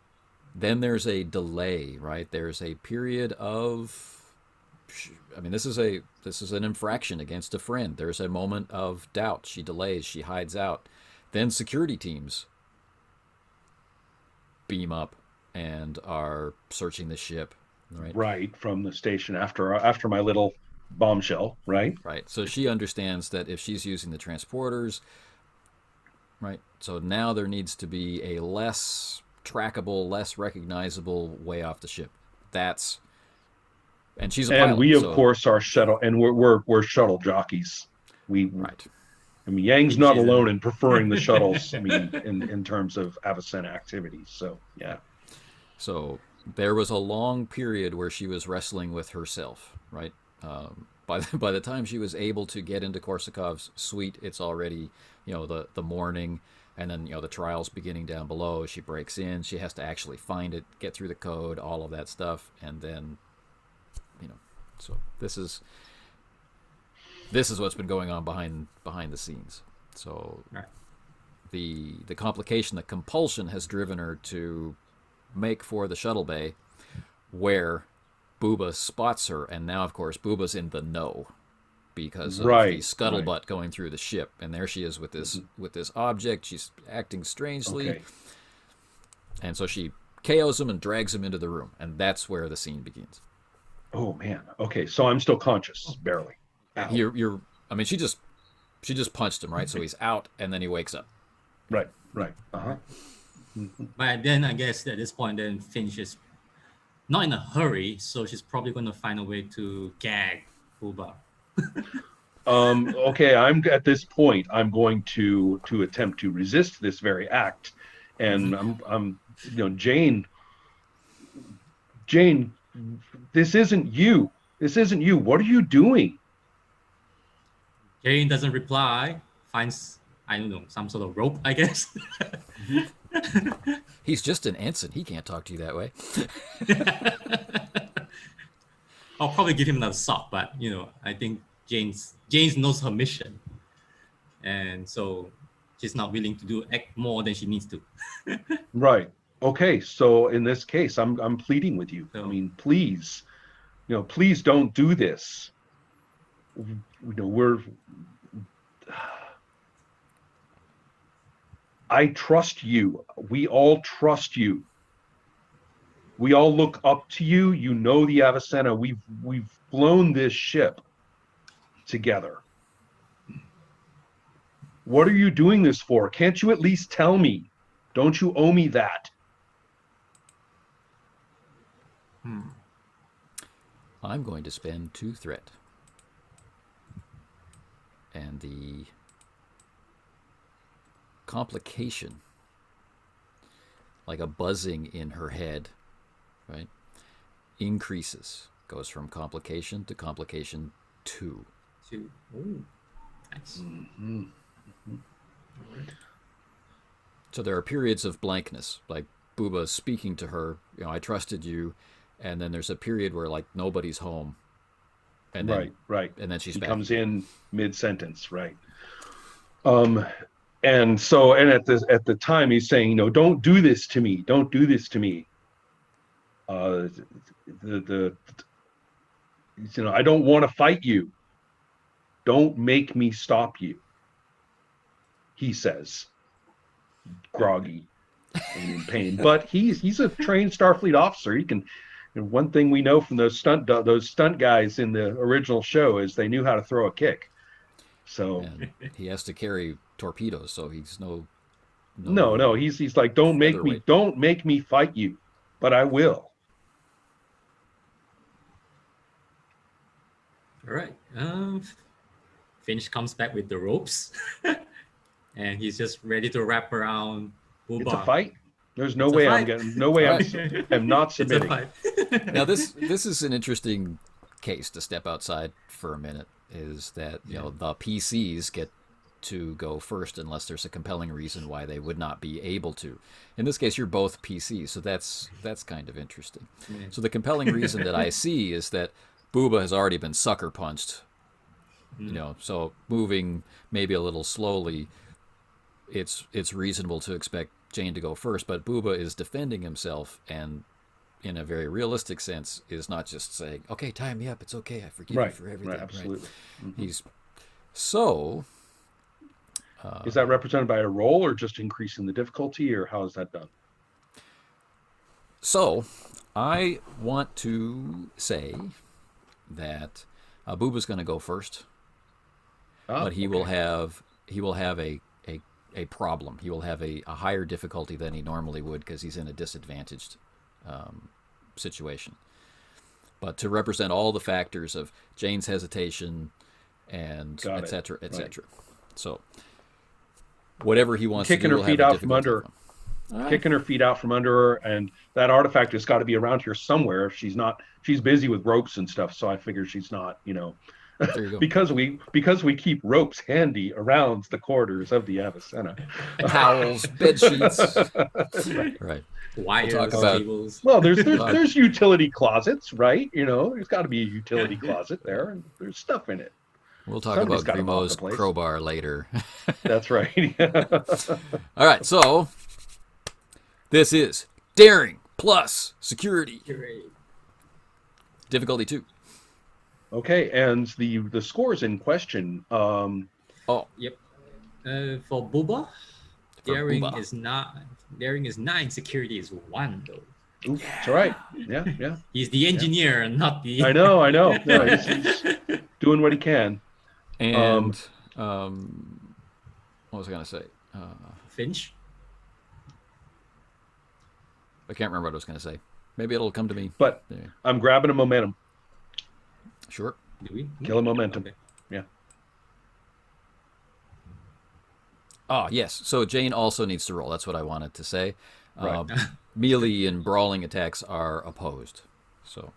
then there's a delay. Right. There's a period of. I mean, this is an infraction against a friend. There's a moment of doubt. She delays. She hides out. Then security teams beam up and are searching the ship. Right. Right from the station after my little bombshell, right? Right. So she understands that if she's using the transporters, right. So now there needs to be a less trackable, less recognizable way off the ship. And she's a And pilot. we of So course are shuttle and we're shuttle jockeys. right. I mean Yang's Finch not isn't. alone in preferring the shuttles, I mean, in terms of Avicenna activities. So yeah. So there was a long period where she was wrestling with herself. Right. By the time she was able to get into Korsakov's suite, it's already the morning, and then the trial's beginning down below. She breaks in. She has to actually find it, get through the code, all of that stuff, and then so this is what's been going on behind the scenes. So Right. the complication, the compulsion has driven her to make for the shuttle bay, where Booba spots her, and now of course Booba's in the know because of the Right. scuttlebutt going through the ship, and there she is with this object. She's acting strangely, Okay. and so she KOs him and drags him into the room, and that's where the scene begins. Oh man. Okay. So I'm still conscious, barely. Ow. You're I mean, she just punched him, right? So he's out, and then he wakes up. Right. Right. Uh-huh. But then I guess at this point, then Finch is not in a hurry, so she's probably going to find a way to gag Booba. Okay, I'm at this point. I'm going to attempt to resist this very act, and I'm Jane. Jane, this isn't you. This isn't you. What are you doing? Jane doesn't reply. I don't know, some sort of rope, I guess. He's just an ensign. He can't talk to you that way. I'll probably give him another sock, but I think Jane's knows her mission, and so she's not willing to do more than she needs to. Right. Okay. So in this case, I'm pleading with you. So, I mean, please, please don't do this. I trust you. We all trust you. We all look up to you. You know the Avicenna. We've flown this ship together. What are you doing this for? Can't you at least tell me? Don't you owe me that? I'm going to spend 2 threat. And the complication, like a buzzing in her head, right, increases. Goes from complication to complication 2. ooh, nice. So there are periods of blankness, like Booba speaking to her, I trusted you, and then there's a period where like nobody's home. And then, right. And then she's he back. comes in mid-sentence, right? And at the time he's saying, don't do this to me. Don't do this to me. I don't want to fight you. Don't make me stop you. He says, groggy and in pain. But he's a trained Starfleet officer. He can. And one thing we know from those stunt guys in the original show is they knew how to throw a kick. So and he has to carry torpedoes, so he's no. He's like, don't make me fight you, but I will. All right. Finch comes back with the ropes, and he's just ready to wrap around Booba. It's a fight. There's no way I'm not submitting. Now this is an interesting case to step outside for a minute. Is that the PCs get to go first unless there's a compelling reason why they would not be able to. In this case, you're both PCs, so that's kind of interesting. Yeah. So the compelling reason that I see is that Booba has already been sucker punched. So moving maybe a little slowly, it's reasonable to expect Jane to go first, but Booba is defending himself, and in a very realistic sense is not just saying, okay, tie me up, it's okay, I forgive you for everything. Right, absolutely. Right? He's so is that represented by a roll or just increasing the difficulty, or how is that done? So I want to say that Booba's going to go first, but he will have a problem. He will have a higher difficulty than he normally would because he's in a disadvantaged situation. But to represent all the factors of Jane's hesitation and et cetera, et cetera. So whatever he wants kicking to do, her feet out from under her. Kicking her feet out from under her, and that artifact has got to be around here somewhere. If she's busy with ropes and stuff, so I figure she's not, There you go. because we keep ropes handy around the quarters of the Avicenna. Towels, bed sheets. Right. Wires, we'll talk about cables. Well, there's utility closets, right? There's got to be a utility closet there, and there's stuff in it. We'll talk about Grimaud's crowbar later. That's right. All right, so this is daring plus security. Difficulty 2. Okay, and the scores in question. Yep. For Booba, daring is 9, security is 1 though. Ooh, yeah. That's right. Yeah. He's the engineer, not the. I know. No, he's doing what he can. And what was I going to say? Finch. I can't remember what I was going to say. Maybe it'll come to me. But I'm grabbing a momentum. Sure. Do we? Kill a momentum. Okay. Yeah. Oh, yes. So Jane also needs to roll. That's what I wanted to say. Right. Melee and brawling attacks are opposed. So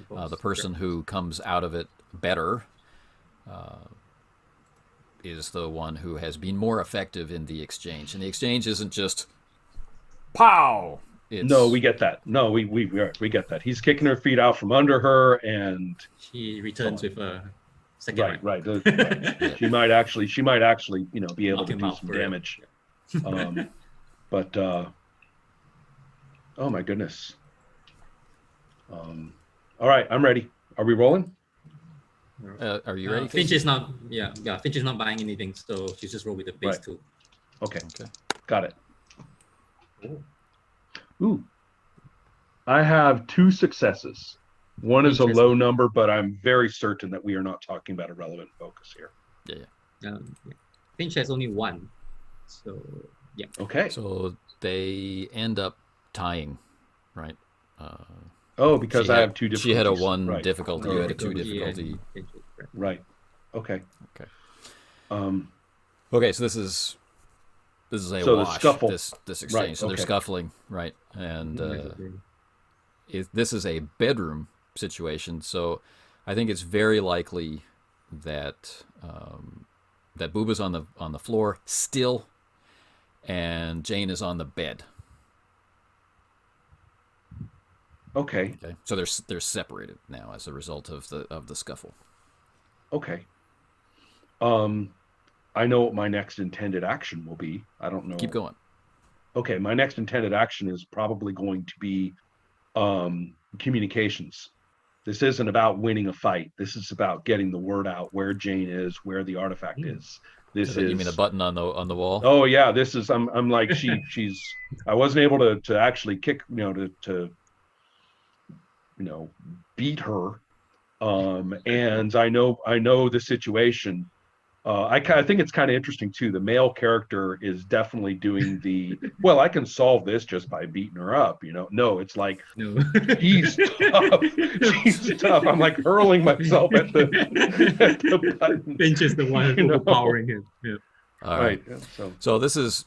the person who comes out of it better is the one who has been more effective in the exchange. And the exchange isn't just pow. No, we get that. No, we get that. He's kicking her feet out from under her, and She returns with a second right, round. right. Yeah. She might actually, be able Knock to him do out some for real. damage. But oh my goodness. All right, I'm ready. Are we rolling? Are you ready? Finch Casey? is not. Finch is not buying anything, so she's just roll with the base Right. 2. Okay, Okay. got it. Oh. Ooh, I have 2 successes. One is a Interesting. low number, but I'm very certain that we are not talking about a relevant focus here. Yeah. Finch has only 1, so yeah. Okay. So they end up tying, right? Oh, because I have 2 difficulties. She had a 1 right. difficulty. You had a 2 difficulty. Right. Okay. Okay. Um. Okay, so this is a So the wash. scuffle. This exchange. Right, So they're okay. scuffling, right? And this is a bedroom situation. So I think it's very likely that that Booba's on the floor still, and Jane is on the bed. Okay. Okay, so they're separated now as a result of the scuffle. Okay. I know what my next intended action will be. I don't know. Keep going. Okay, my next intended action is probably going to be communications. This isn't about winning a fight. This is about getting the word out where Jane is, where the artifact is. This is. You mean the button on the wall? Oh yeah, this is. I'm like she's. I wasn't able to actually kick. To beat her. And I know the situation. I think it's kind of interesting too. The male character is definitely doing the well. I can solve this just by beating her up. No, it's like No. she's tough. She's tough. I'm like hurling myself at the button. Finch is the one overpowering him. Yeah. All right. Yeah, so this is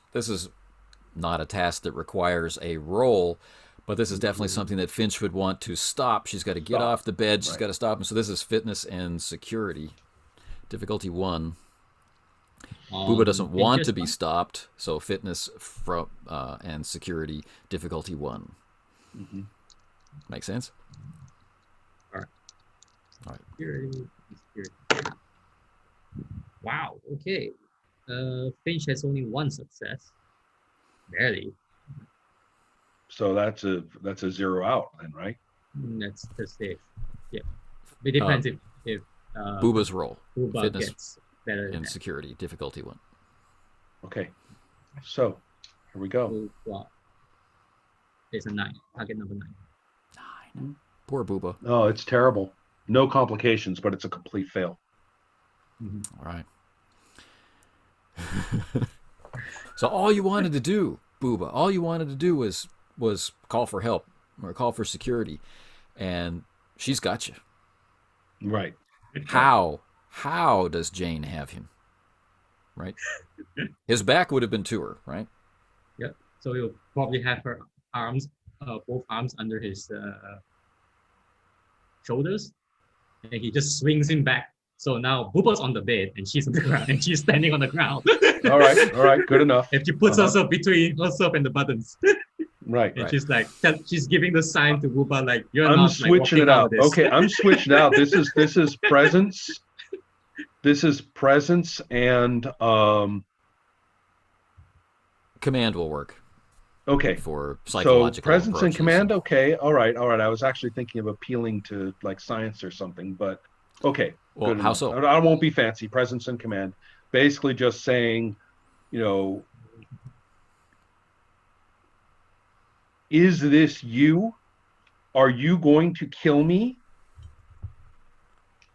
not a task that requires a roll, but this is definitely something that Finch would want to stop. She's got to get off the bed. She's got to stop him. So this is fitness and security. Difficulty 1. Booba doesn't want to be stopped, so fitness and security, difficulty 1. Mm-hmm. Make sense? All right. Security. Wow. Okay. Finch has only 1 success. Barely. So that's a 0 out then, right? That's safe. Yeah. It depends if Booba's roll. Booba fitness gets better and security, difficulty 1. Okay. So here we go. Well, it's a 9. Target number 9. Poor Booba. Oh, it's terrible. No complications, but it's a complete fail. All right. So all you wanted to do, Booba, was call for help or call for security, and she's got you. Right. How does Jane have him? Right? His back would have been to her, right? Yeah. So he'll probably have her arms, both arms under his shoulders, and he just swings him back. So now Booba's on the bed and she's on the ground and she's standing on the ground. All right, good enough. If she puts herself between herself and the buttons. Right. And she's like, she's giving the sign to Booba like, you're I'm not switching it out. Okay, I'm switching out. This is presence. This is presence and command will work. Okay. For psychological so presence approaches. and command. Okay. All right. I was actually thinking of appealing to like science or something, but okay. Well, how so? I won't be fancy. Presence and command. Basically, just saying, is this you? Are you going to kill me?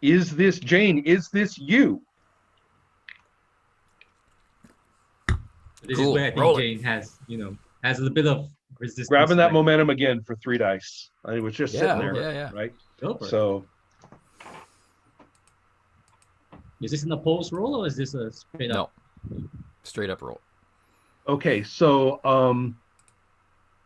Is this Jane? Is this you? This is where I think Jane has a little bit of resistance. Grabbing that momentum again for 3 dice. I was just sitting there. Yeah. Right. So, is this an opposed roll or is this a straight up? No, straight up roll. Okay, so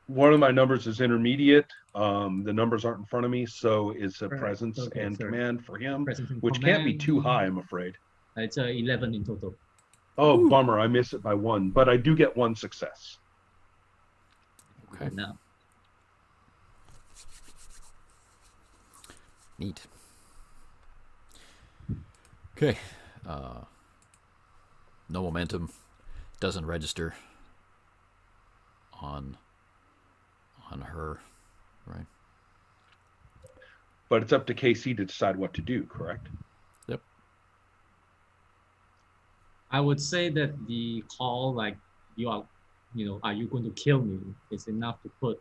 one of my numbers is intermediate. The numbers aren't in front of me, so it's a presence and command for him, which can't be too high, I'm afraid. It's 11 in total. Oh, bummer. I miss it by 1, but I do get 1 success. Okay. No. Neat. Okay. No momentum. Doesn't register on her, right? But it's up to KC to decide what to do, correct? Yep. I would say that the call, like, are you going to kill me, is enough to put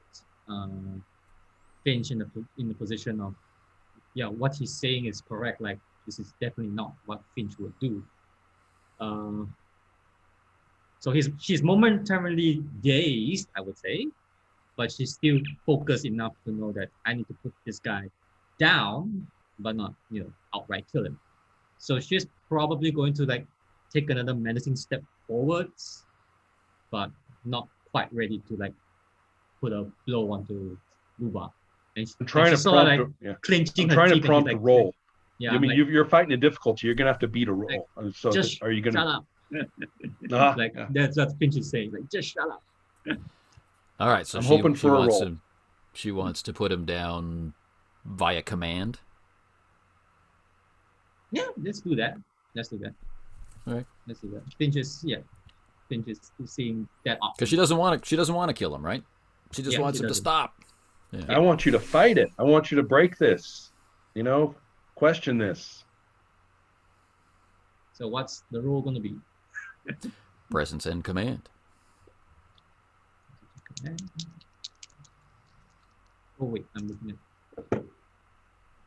Finch in the position of, yeah, what he's saying is correct. Like, this is definitely not what Finch would do. So she's momentarily dazed, I would say, but she's still focused enough to know that I need to put this guy down, but not, outright kill him. So she's probably going to like take another menacing step forwards, but not quite ready to like put a blow onto Luba. And I'm trying to sort of prompt. like Yeah. clinching I'm her trying to teeth prompt a roll. Yeah, I mean, you're fighting a difficulty. You're gonna have to beat a roll. So just are you gonna? shut up? Like Yeah. that's what Finch is saying. Like, just shut up. All right. So I'm she hoping for a wants roll. him. She wants to put him down via command. Yeah, let's do that. All right. Let's do that. Finch is seeing that option. Because she doesn't want to kill him, right? She just wants him to stop. Yeah. I want you to fight it. I want you to break this. Question this. So what's the rule going to be? Presence and command. Oh wait, I'm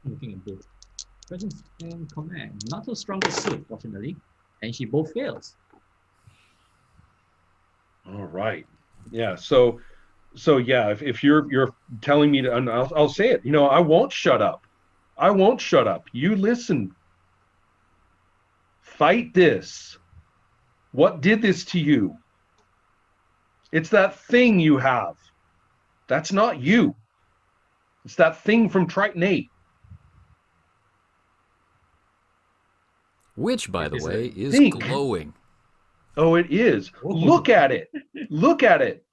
looking at both. Presence and command. Not so strong to suit, fortunately. And she both fails. All right. Yeah. So yeah, if you're telling me to, and I'll say it. I won't shut up. I won't shut up. You listen. Fight this. What did this to you? It's that thing you have. That's not you. It's that thing from Triton 8. Which, by the way, is think. glowing. Oh, it is. Look at it. Look at it.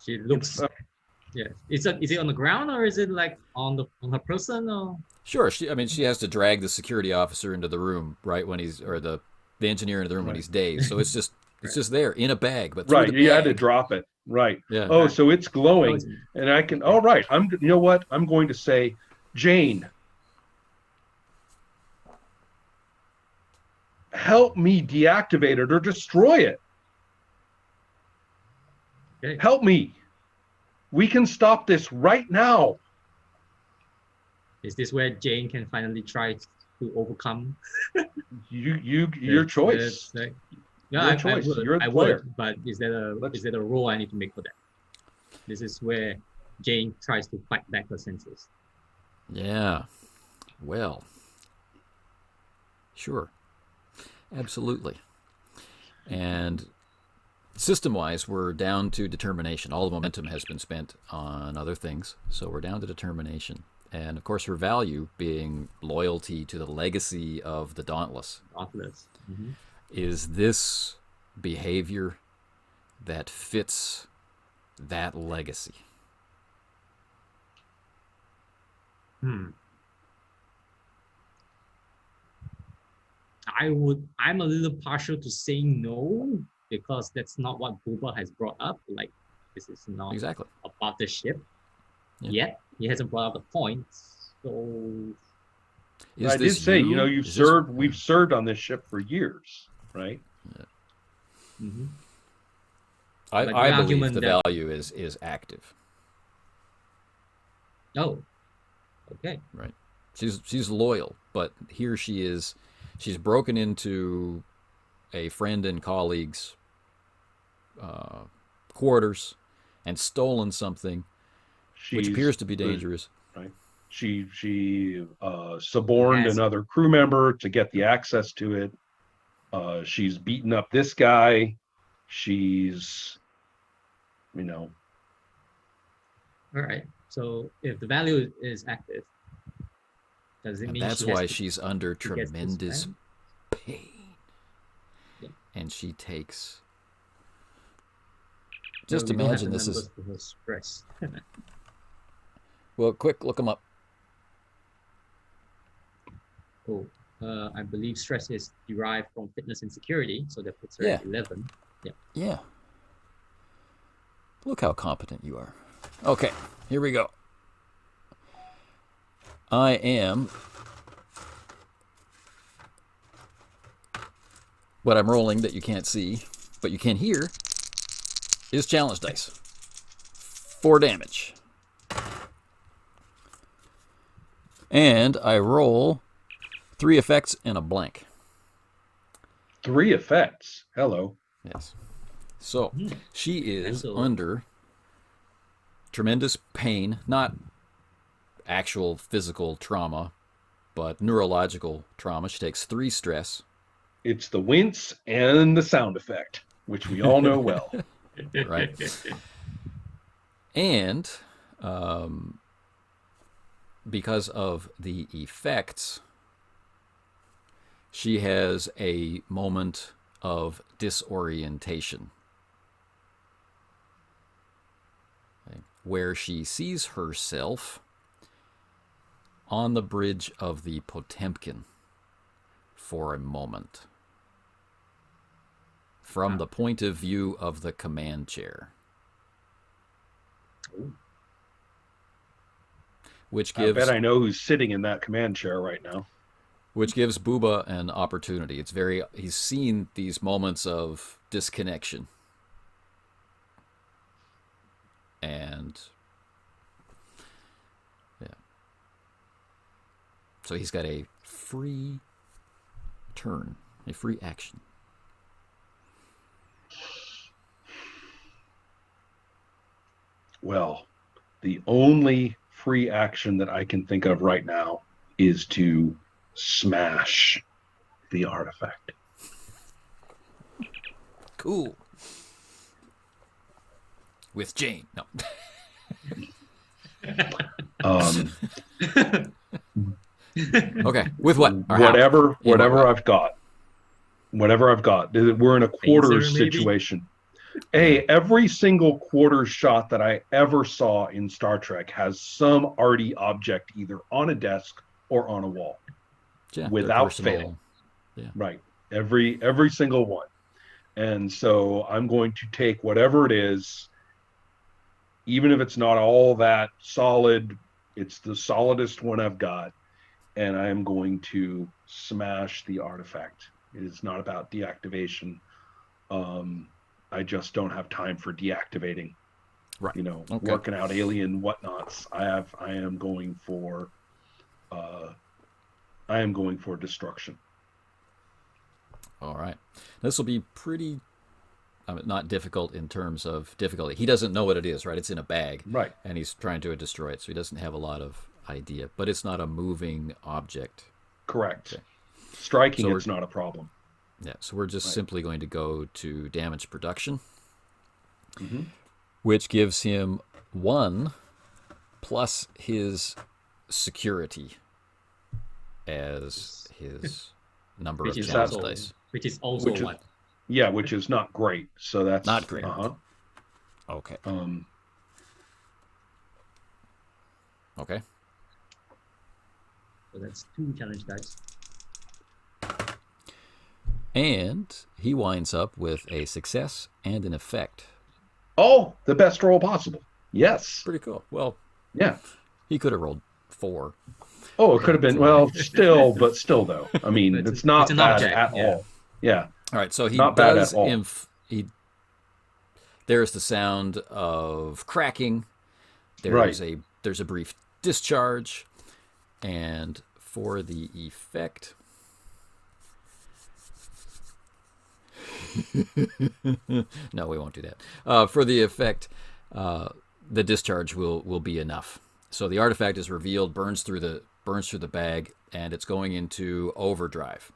She looks. Yeah. Is it on the ground or is it like on her person or? Sure. She has to drag the security officer into the room, right, when he's, or the engineer into the room when he's dazed. So it's just there in a bag, but right, the bag. You had to drop it. Right. Yeah. Oh, so it's glowing, and I can. All right. You know what? I'm going to say, Jane, help me deactivate it or destroy it. Okay. Help me. We can stop this right now. Is this where Jane can finally try to overcome? Your choice. Yeah, Your choice. I You're the would, player. but is there a role I need to make for that? This is where Jane tries to fight back her senses. Yeah. Well. Sure. Absolutely. And system-wise, we're down to determination. All the momentum has been spent on other things, so we're down to determination. And, of course, her value being loyalty to the legacy of the Dauntless. Mm-hmm. Is this behavior that fits that legacy? I'm a little partial to saying no, because that's not what Booba has brought up. Like, this is not exactly about the ship. Yet he hasn't brought up the point. So I did say, we've served on this ship for years, right? Yeah. Mm-hmm. I believe the value is active. Oh, okay. Right. She's loyal, but here she is. She's broken into a friend and colleague's quarters and stolen something, which appears to be dangerous. Right. She suborned another crew member to get the access to it. She's beaten up this guy. She's, All right. So if the value is active, does it mean that's why she's under tremendous pain. Yeah. And she takes... No, Just we don't have imagine the this is... numbers for her stress. Well, quick, look them up. Oh, I believe stress is derived from fitness and security, so that puts her Yeah. at 11. Yeah. Yeah. Look how competent you are. Okay, here we go. I am... What I'm rolling that you can't see, but you can hear, is challenge dice. 4 damage. And I roll 3 effects and a blank. 3 effects. Hello. Yes. So, she is That's a- under tremendous pain, not actual physical trauma, but neurological trauma. She takes 3 stress. It's the wince and the sound effect, which we all know well. Right. And because of the effects, she has a moment of disorientation, okay, where she sees herself on the bridge of the Potemkin for a moment, from the point of view of the command chair. Which I gives, bet I know who's sitting in that command chair right now. which gives Booba an opportunity. It's very, he's seen these moments of disconnection. And yeah. So he's got a free turn, a free action. Well, the only free action that I can think of right now is to smash the artifact. Cool. With Jane. No. Okay. With what? Or how? Whatever In what way? I've got. Whatever I've got. We're in a quarters Phaser, maybe? situation. Hey, every single quarter shot that I ever saw in Star Trek has some arty object either on a desk or on a wall. Yeah, without personal, fail. Yeah. Right. Every single one. And so I'm going to take whatever it is, even if it's not all that solid, it's the solidest one I've got, and I am going to smash the artifact. It is not about deactivation. I just don't have time for deactivating. Right. You know, Okay. working out alien whatnots. I am going for destruction. All right. This will be pretty, not difficult in terms of difficulty. He doesn't know what it is, right? It's in a bag. Right. And he's trying to destroy it, so he doesn't have a lot of idea. But it's not a moving object. Correct. Okay. Striking, So it's not a problem. Yeah, so we're just simply going to go to damage production, Mm-hmm. which gives him 1 plus his security as his number of Which is challenge also, dice. which is also Which is- what? Yeah, which is not great. So that's Not great. Uh-huh. Okay. Okay. So that's 2 challenge dice. And he winds up with a success and an effect. Oh, the best roll possible. Yes. Pretty cool. Well, Yeah. he could have rolled 4. Oh, it could have been. Well, still though. I mean, It's it's not an bad object, at yeah. all. Yeah. All right, so he Not bad does at all. there's the sound of cracking. There's a brief discharge, and for the effect no, we won't do that. For the effect, the discharge will be enough. So the artifact is revealed, burns through the bag, and it's going into overdrive.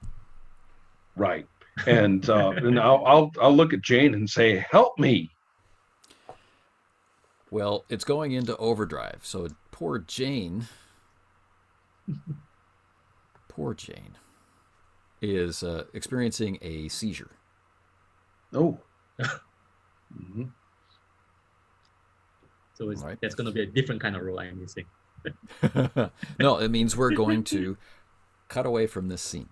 Right. And and I'll look at Jane and say, "Help me." Well, it's going into overdrive, so poor Jane. Poor Jane. is experiencing a seizure. Oh. Mm-hmm. So Right. that's going to be a different kind of role I'm missing. No, it means we're going to cut away from this scene.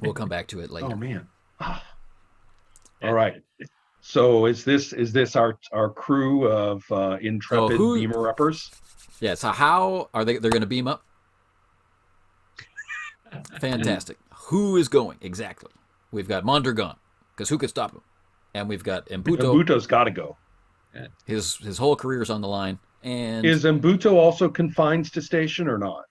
We'll come back to it later. Oh man. All right. So is this our crew of intrepid who- beamer uppers? Yeah, so how are they're going to beam up? Fantastic. Who is going? Exactly. We've got Mondragon, because who could stop him? And we've got Embuto. Mbuto's got to go. His whole career is on the line. And Is Mbuto also confined to station or not?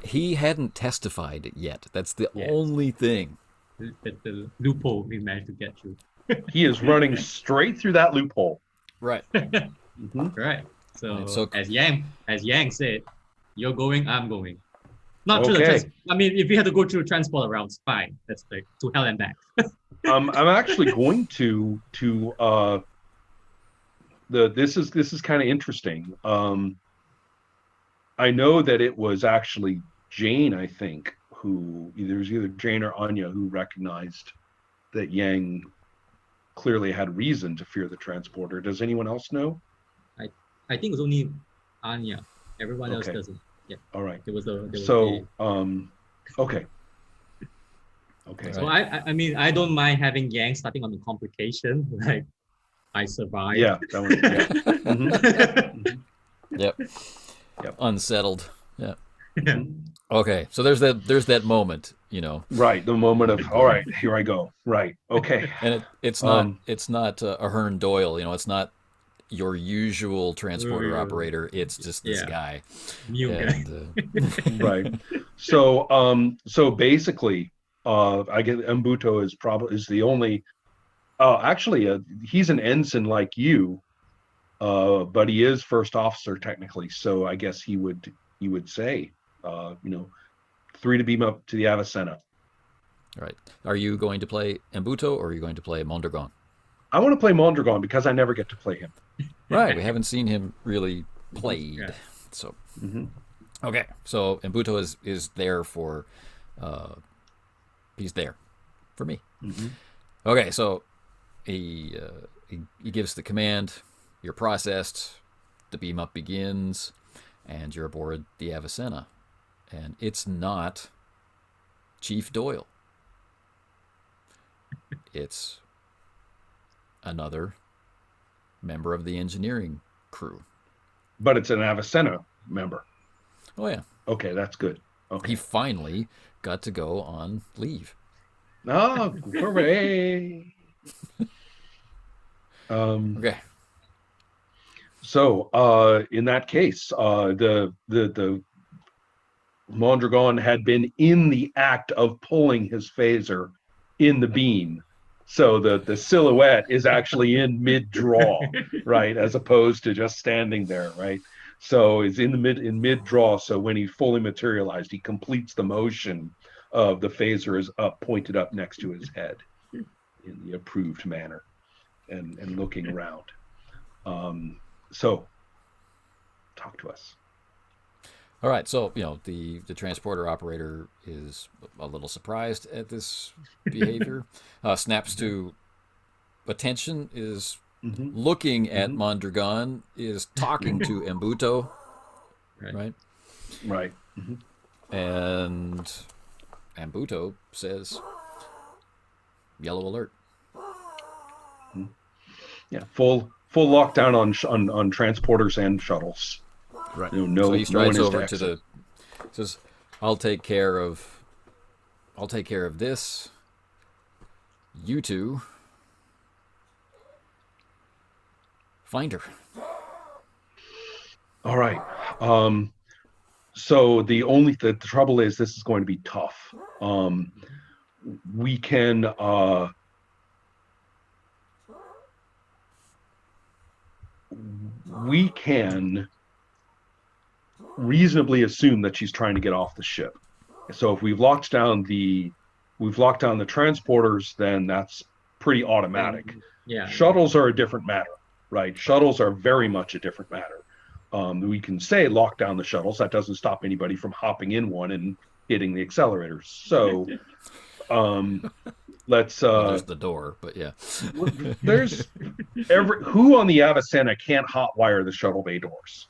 he hadn't testified yet. That's the Yes. only thing. The loophole we managed to get through. He is running straight through that loophole. Right. Mm-hmm. Right. So, Right, so- as Yang said, you're going, I'm going. Not through Okay. I mean, if we had to go through transport routes, fine. That's like to hell and back. I'm actually going to this is kind of interesting. I know that it was actually Jane, I think, who was either Jane or Anya who recognized that Yang clearly had reason to fear the transporter. Does anyone else know? I think it was only Anya. Everyone else Okay. doesn't. Yeah. All right. There was a. So, okay. Okay. So I mean, I don't mind having Yang starting on the complication. Like, I survived. Yeah. That was, yeah. Mhm. Yep. Yep. Unsettled. Yeah. Mhm. Okay. So there's that moment, Right. The moment of, all right, here I go. Right. Okay. and it's not a Hearn Doyle. It's not your usual transporter operator. It's just this guy. New guy. And, Right. So basically, I get Mbuto is the only. Actually, he's an ensign like you, but he is first officer technically. So I guess he would say, 3 to beam up to the Avicenna. right. Are you going to play Embuto or are you going to play Mondragon? I want to play Mondragon because I never get to play him. Right. We haven't seen him really played. Yeah. So Mhm. okay. So Embuto is there for he's there for me. Mhm. Okay, so he gives the command, you're processed, the beam up begins, and you're aboard the Avicenna. And it's not Chief Doyle. It's another member of the engineering crew. But it's an Avicenna member. Oh yeah, Okay, that's good. Okay. he finally got to go on leave. Oh, hooray! Okay. So, in that case, the Mondragon had been in the act of pulling his phaser in the beam. So the silhouette is actually in mid-draw, right, as opposed to just standing there, right? So it's in mid-draw. So when he fully materialized, he completes the motion of the phaser is up, pointed up next to his head in the approved manner, and looking around. So talk to us. All right, so the transporter operator is a little surprised at this behavior. Snaps to attention, is looking at Mondragon, is talking to Embuto, right? Right. And Embuto says, "Yellow alert." Yeah, full lockdown on transporters and shuttles. Right. No, So he strides no one is over to the. Says, "I'll take care of this. You two find her." All right. So the trouble is this is going to be tough. We can reasonably assume that she's trying to get off the ship. So if we've locked down the transporters, then that's pretty automatic. Yeah. Shuttles are a different matter, right? Shuttles are very much a different matter. We can say lock down the shuttles. That doesn't stop anybody from hopping in one and hitting the accelerators. So let's Well, there's the door, but yeah. there's who on the Avicenna can't hotwire the shuttle bay doors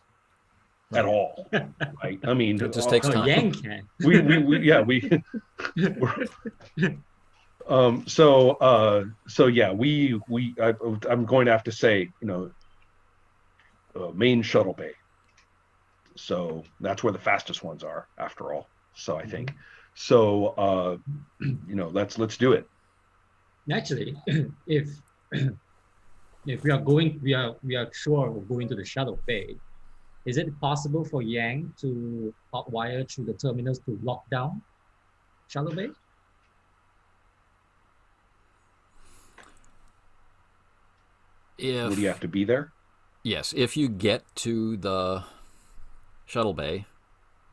at all, right? I mean, It just takes Oh, time. Yang can. we yeah we so yeah I'm going to have to say, you know, main shuttle bay. So that's where the fastest ones are, after all. So I think so. You know, let's do it. Actually, if we are going, we are sure we're going to the shuttle bay. Is it possible for Yang to hotwire through the terminals to lock down shuttle bay? Would you have to be there? Yes, if you get to the shuttle bay,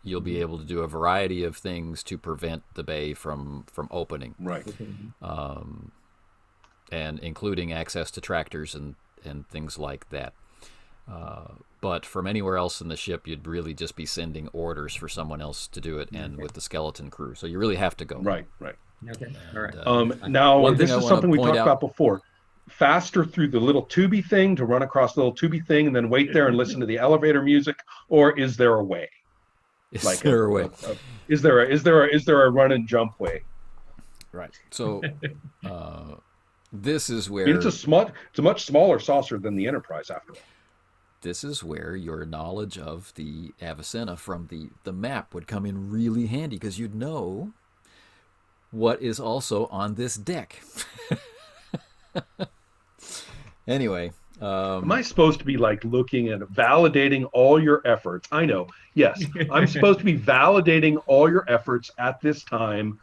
you'll be able to do a variety of things to prevent the bay from opening. Right. And including access to tractors and things like that. But from anywhere else in the ship, you'd really just be sending orders for someone else to do it, and with the skeleton crew. So you really have to go. Right. Okay. All right. Now, this I is wanna something we point talked out- about before. Faster through the little tubey thing to run across the little tubey thing and then wait there and listen to the elevator music, or is there a way? Is there a way? Is there a run and jump way? Right. So this is I where mean, it's a much smaller saucer than the Enterprise, after all. this is where your knowledge of the Avicenna from the map would come in really handy, because you'd know what is also on this deck. Anyway, Am I supposed to be like looking at validating all your efforts? I know. Yes, I'm supposed to be validating all your efforts at this time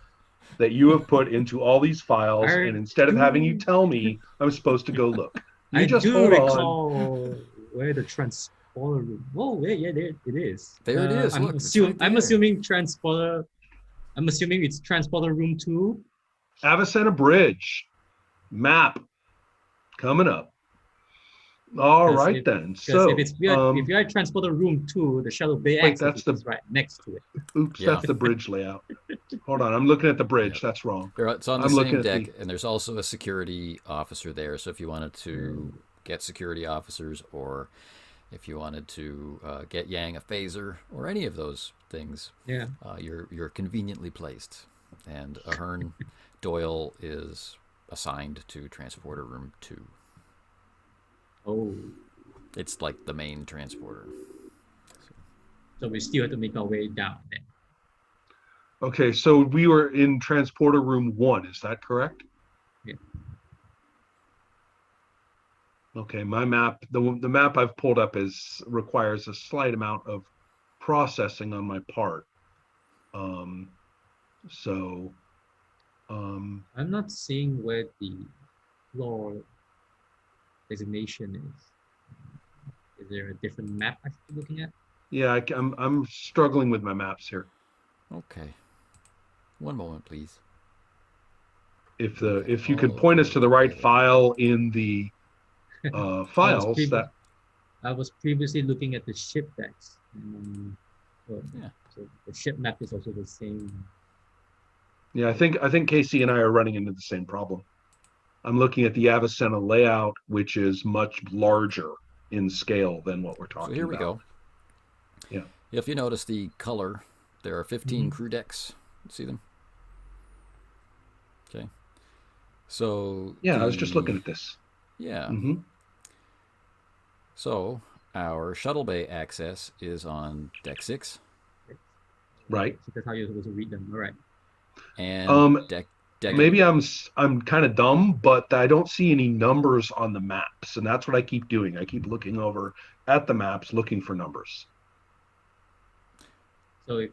that you have put into all these files, and instead of having you tell me, I'm supposed to go look. You I just do hold on. recall where the transporter room. Oh, yeah, there it is. There it is. I'm, Look, it's right I'm there. assuming transporter. I'm assuming it's transporter room 2. Avicenna Bridge map coming up. All right, then. So if you're at transporter room 2, the shuttle bay wait, access is right next to it. oops, Yeah. that's the bridge layout. Hold on, I'm looking at the bridge. Yep. That's wrong. It's on the I'm looking same at deck, the- and there's also a security officer there. So if you wanted to get security officers, or if you wanted to get Yang a phaser, or any of those things, Yeah. you're conveniently placed. And Ahern Doyle is assigned to transporter room 2. Oh, It's like the main transporter. so we still have to make our way down then. Okay, so we were in transporter room 1. Is that correct? Yeah. Okay, my map, the map I've pulled up requires a slight amount of processing on my part. I'm not seeing where the floor designation is. Is there a different map I should be looking at? Yeah, I'm struggling with my maps here. Okay. One moment, please. If you could point us to the right file in the files, that I was previously looking at the ship decks. Yeah. So the ship map is also the same. yeah, I think Casey and I are running into the same problem. I'm looking at the Avicenna layout, which is much larger in scale than what we're talking about. So here we go. Yeah. If you notice the color, there are 15 crew decks. See them? Okay. So Yeah, I was just looking at this. Yeah. Mm-hmm. So our shuttle bay access is on deck 6. Right. So that's how you're supposed to read them. All right. And deck Maybe I'm kind of dumb, but I don't see any numbers on the maps, and that's what I keep doing. I keep looking over at the maps, looking for numbers. So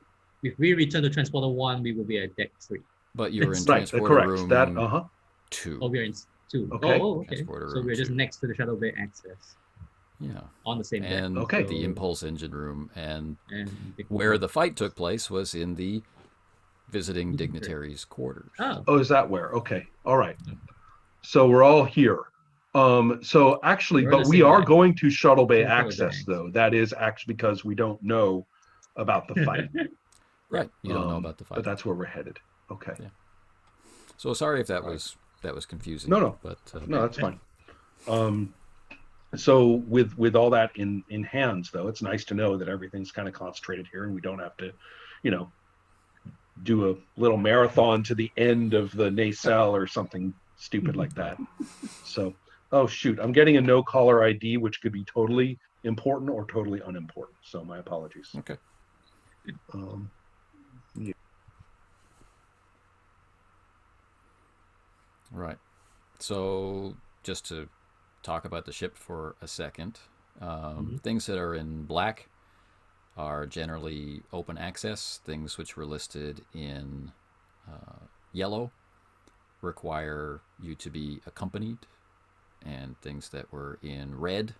if we return to transporter 1, we will be at deck 3. But you're in Right, transporter correct. room That 2. Oh, we're in 2. Okay. Oh, okay. Transporter So room we're just 2. next to the shuttle bay access Yeah. on the same deck. And Okay. the impulse engine room. And And where the fight took place was in the visiting dignitaries' quarters. Oh, is that where? Okay. All right. So we're all here. So actually, We're on but the we same are deck. going to shuttle bay Shuttle bay access, access. though. That is actually because we don't know about the fight. Right. You don't know about the But fight. that's where we're headed. Okay. Yeah. So sorry if that Right. was confusing. No, no, But no, that's fine. So with all that in hands, though, it's nice to know that everything's kind of concentrated here, and we don't have to, you know, do a little marathon to the end of the nacelle or something stupid like that. So, oh shoot, I'm getting a no caller ID, which could be totally important or totally unimportant. So my apologies. okay. Yeah. Right. So just to talk about the ship for a second, things that are in black are generally open access. Things which were listed in yellow require you to be accompanied, and things that were in red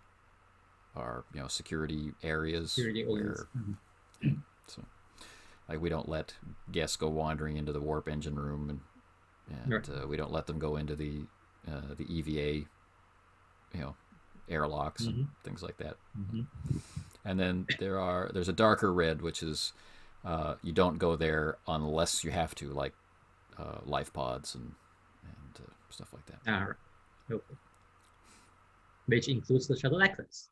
are security areas Security where areas. so like we don't let guests go wandering into the warp engine room, and Right. we don't let them go into the EVA airlocks and things like that. And then there's a darker red, which is you don't go there unless you have to, like life pods and stuff like that. All right. Okay. Which includes the shuttle access.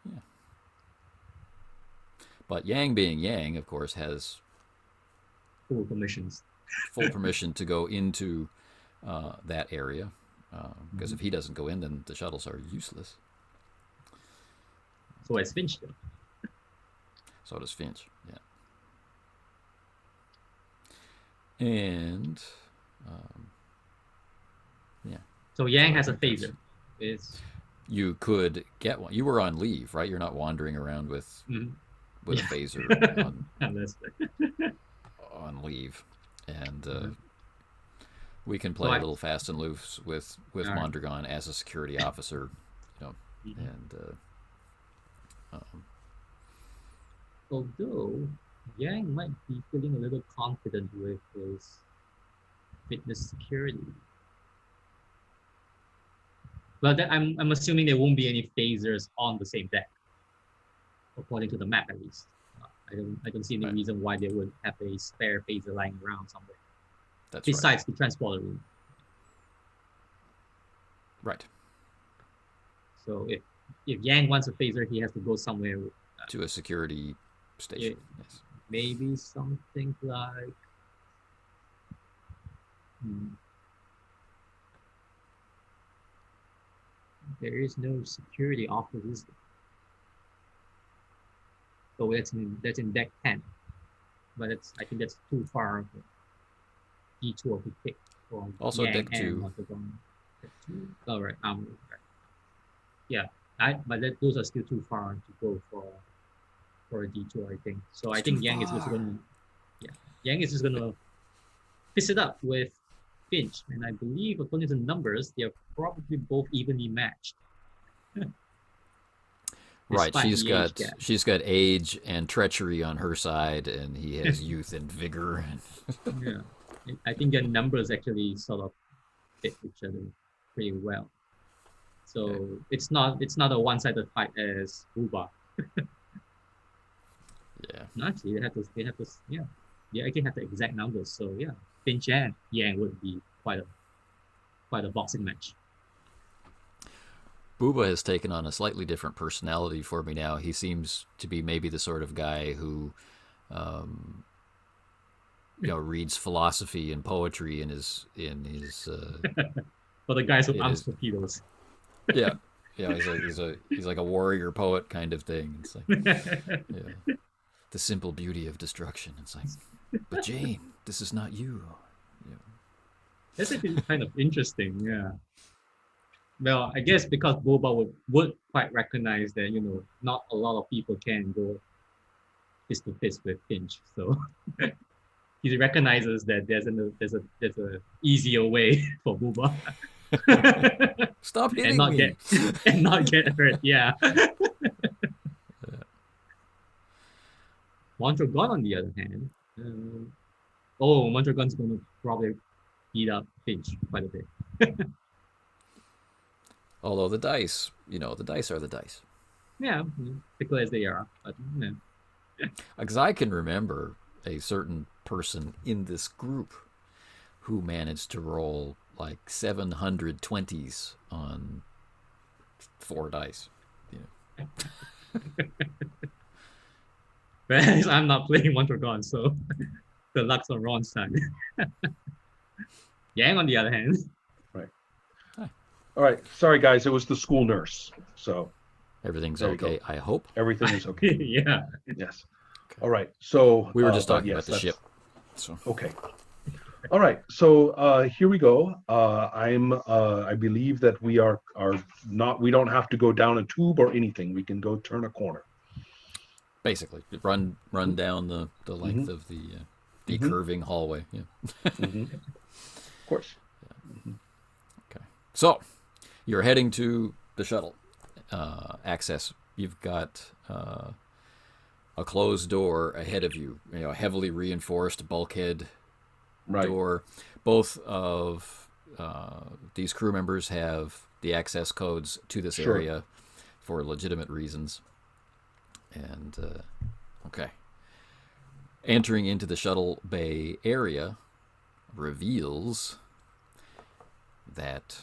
Yeah. But Yang, being Yang, of course, has Full permissions. full permission to go into that area, because if he doesn't go in, then the shuttles are useless. So as Finch did. So does Finch. Yeah. And yeah. So Yang So has I a think phaser. It's you could get one. You were on leave, right? You're not wandering around with a phaser on leave, and we can play a little fast and loose with Mondragon as a security officer, and although Yang might be feeling a little confident with his fitness security. Well, I'm assuming there won't be any phasers on the same deck, according to the map at least. I don't see any reason why they would have a spare phaser lying around somewhere. That's besides the transporter room. Right. So if Yang wants a phaser, he has to go somewhere to a security station. Yes. Maybe something like there is no security office, is there? So that's in deck 10. But I think that's too far of a detour to take for also Yang deck 2. Oh, right. Yeah. But those are still too far to go for a detour, I think. So I think Yang is just gonna piss it up with Finch, and I believe according to the numbers, they're probably both evenly matched. Right, she's got age and treachery on her side, and he has youth and vigor. Yeah, I think their numbers actually sort of fit each other pretty well. So it's not a one-sided fight as Uba. Yeah. Actually, they have to they actually have the exact numbers. So yeah, Finch and Yang would be quite a boxing match. Booba has taken on a slightly different personality for me now. He seems to be maybe the sort of guy who, reads philosophy and poetry in his. For the guys who arms torpedoes. Yeah, he's like a warrior poet kind of thing. It's like, the simple beauty of destruction. It's like, but Jane, this is not you. Yeah. That's actually kind of interesting. Yeah. Well, I guess because Boba would quite recognize that not a lot of people can go fist to fist with Finch, so he recognizes that there's a easier way for Boba. Stop hitting me and not get hurt. Yeah. Mondragon, on the other hand, Mondragon's going to probably beat up Finch quite a bit. Although the dice are the dice. Yeah, fickle as they are. But, because I can remember a certain person in this group who managed to roll like 720s on 4 dice. You know. Whereas I'm not playing One for Gone, so the luck's on Ron's side. Yang, on the other hand. Right. All right. Sorry, guys. It was the school nurse. So Everything's There you okay, go. I hope. everything is okay. Yeah. Yes. All right. So We were just but talking yes, about the ship. So Okay. All right. So here we go. I believe that we are not. We don't have to go down a tube or anything. We can go turn a corner. basically, run down the length of the curving hallway. Yeah. Of course. Okay. So you're heading to the shuttle access. You've got a closed door ahead of you. You know, a heavily reinforced bulkhead Right. door. Both of these crew members have the access codes to this Sure. area for legitimate reasons. And okay, entering into the shuttle bay area reveals that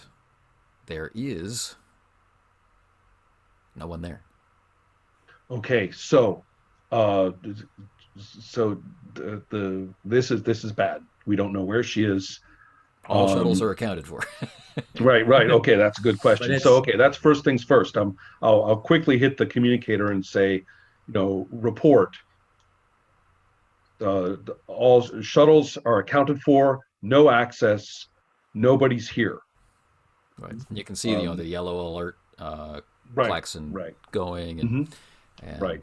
there is no one there. Okay. So this is bad. We don't know where she is. All shuttles are accounted for. Right. Okay, that's a good question. But So okay, that's first things first. I'll quickly hit the communicator and say, report. All shuttles are accounted for. No access. Nobody's here. Right. You can see the yellow alert Right. klaxon Right. going, and Right.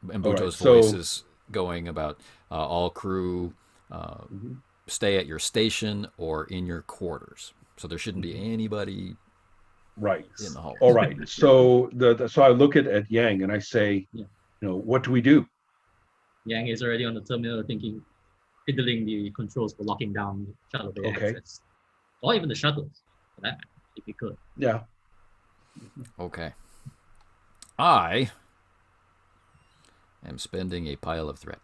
Mbuto's so- voice is going about all crew stay at your station or in your quarters. So there shouldn't be anybody Right. in the hall. All right. So so I look at Yang and I say, Yeah. what do we do? Yang is already on the terminal thinking, fiddling the controls for locking down the shuttle bay Okay. access. Or even the shuttles, for that matter, if you could. Yeah. Okay. I am spending a pile of threat.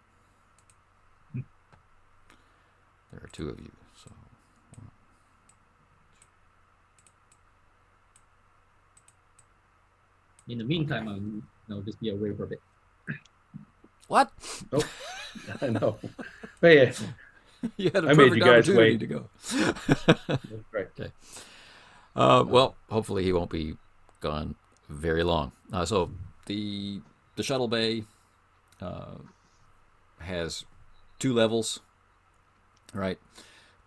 There are 2 of you, so In the meantime, I'll just be away for a bit. what? Oh, I know. Hey, You had a I made perfect you guys opportunity wait. to go. right. Okay. Well, hopefully he won't be gone very long. So the shuttle bay has 2 levels, right?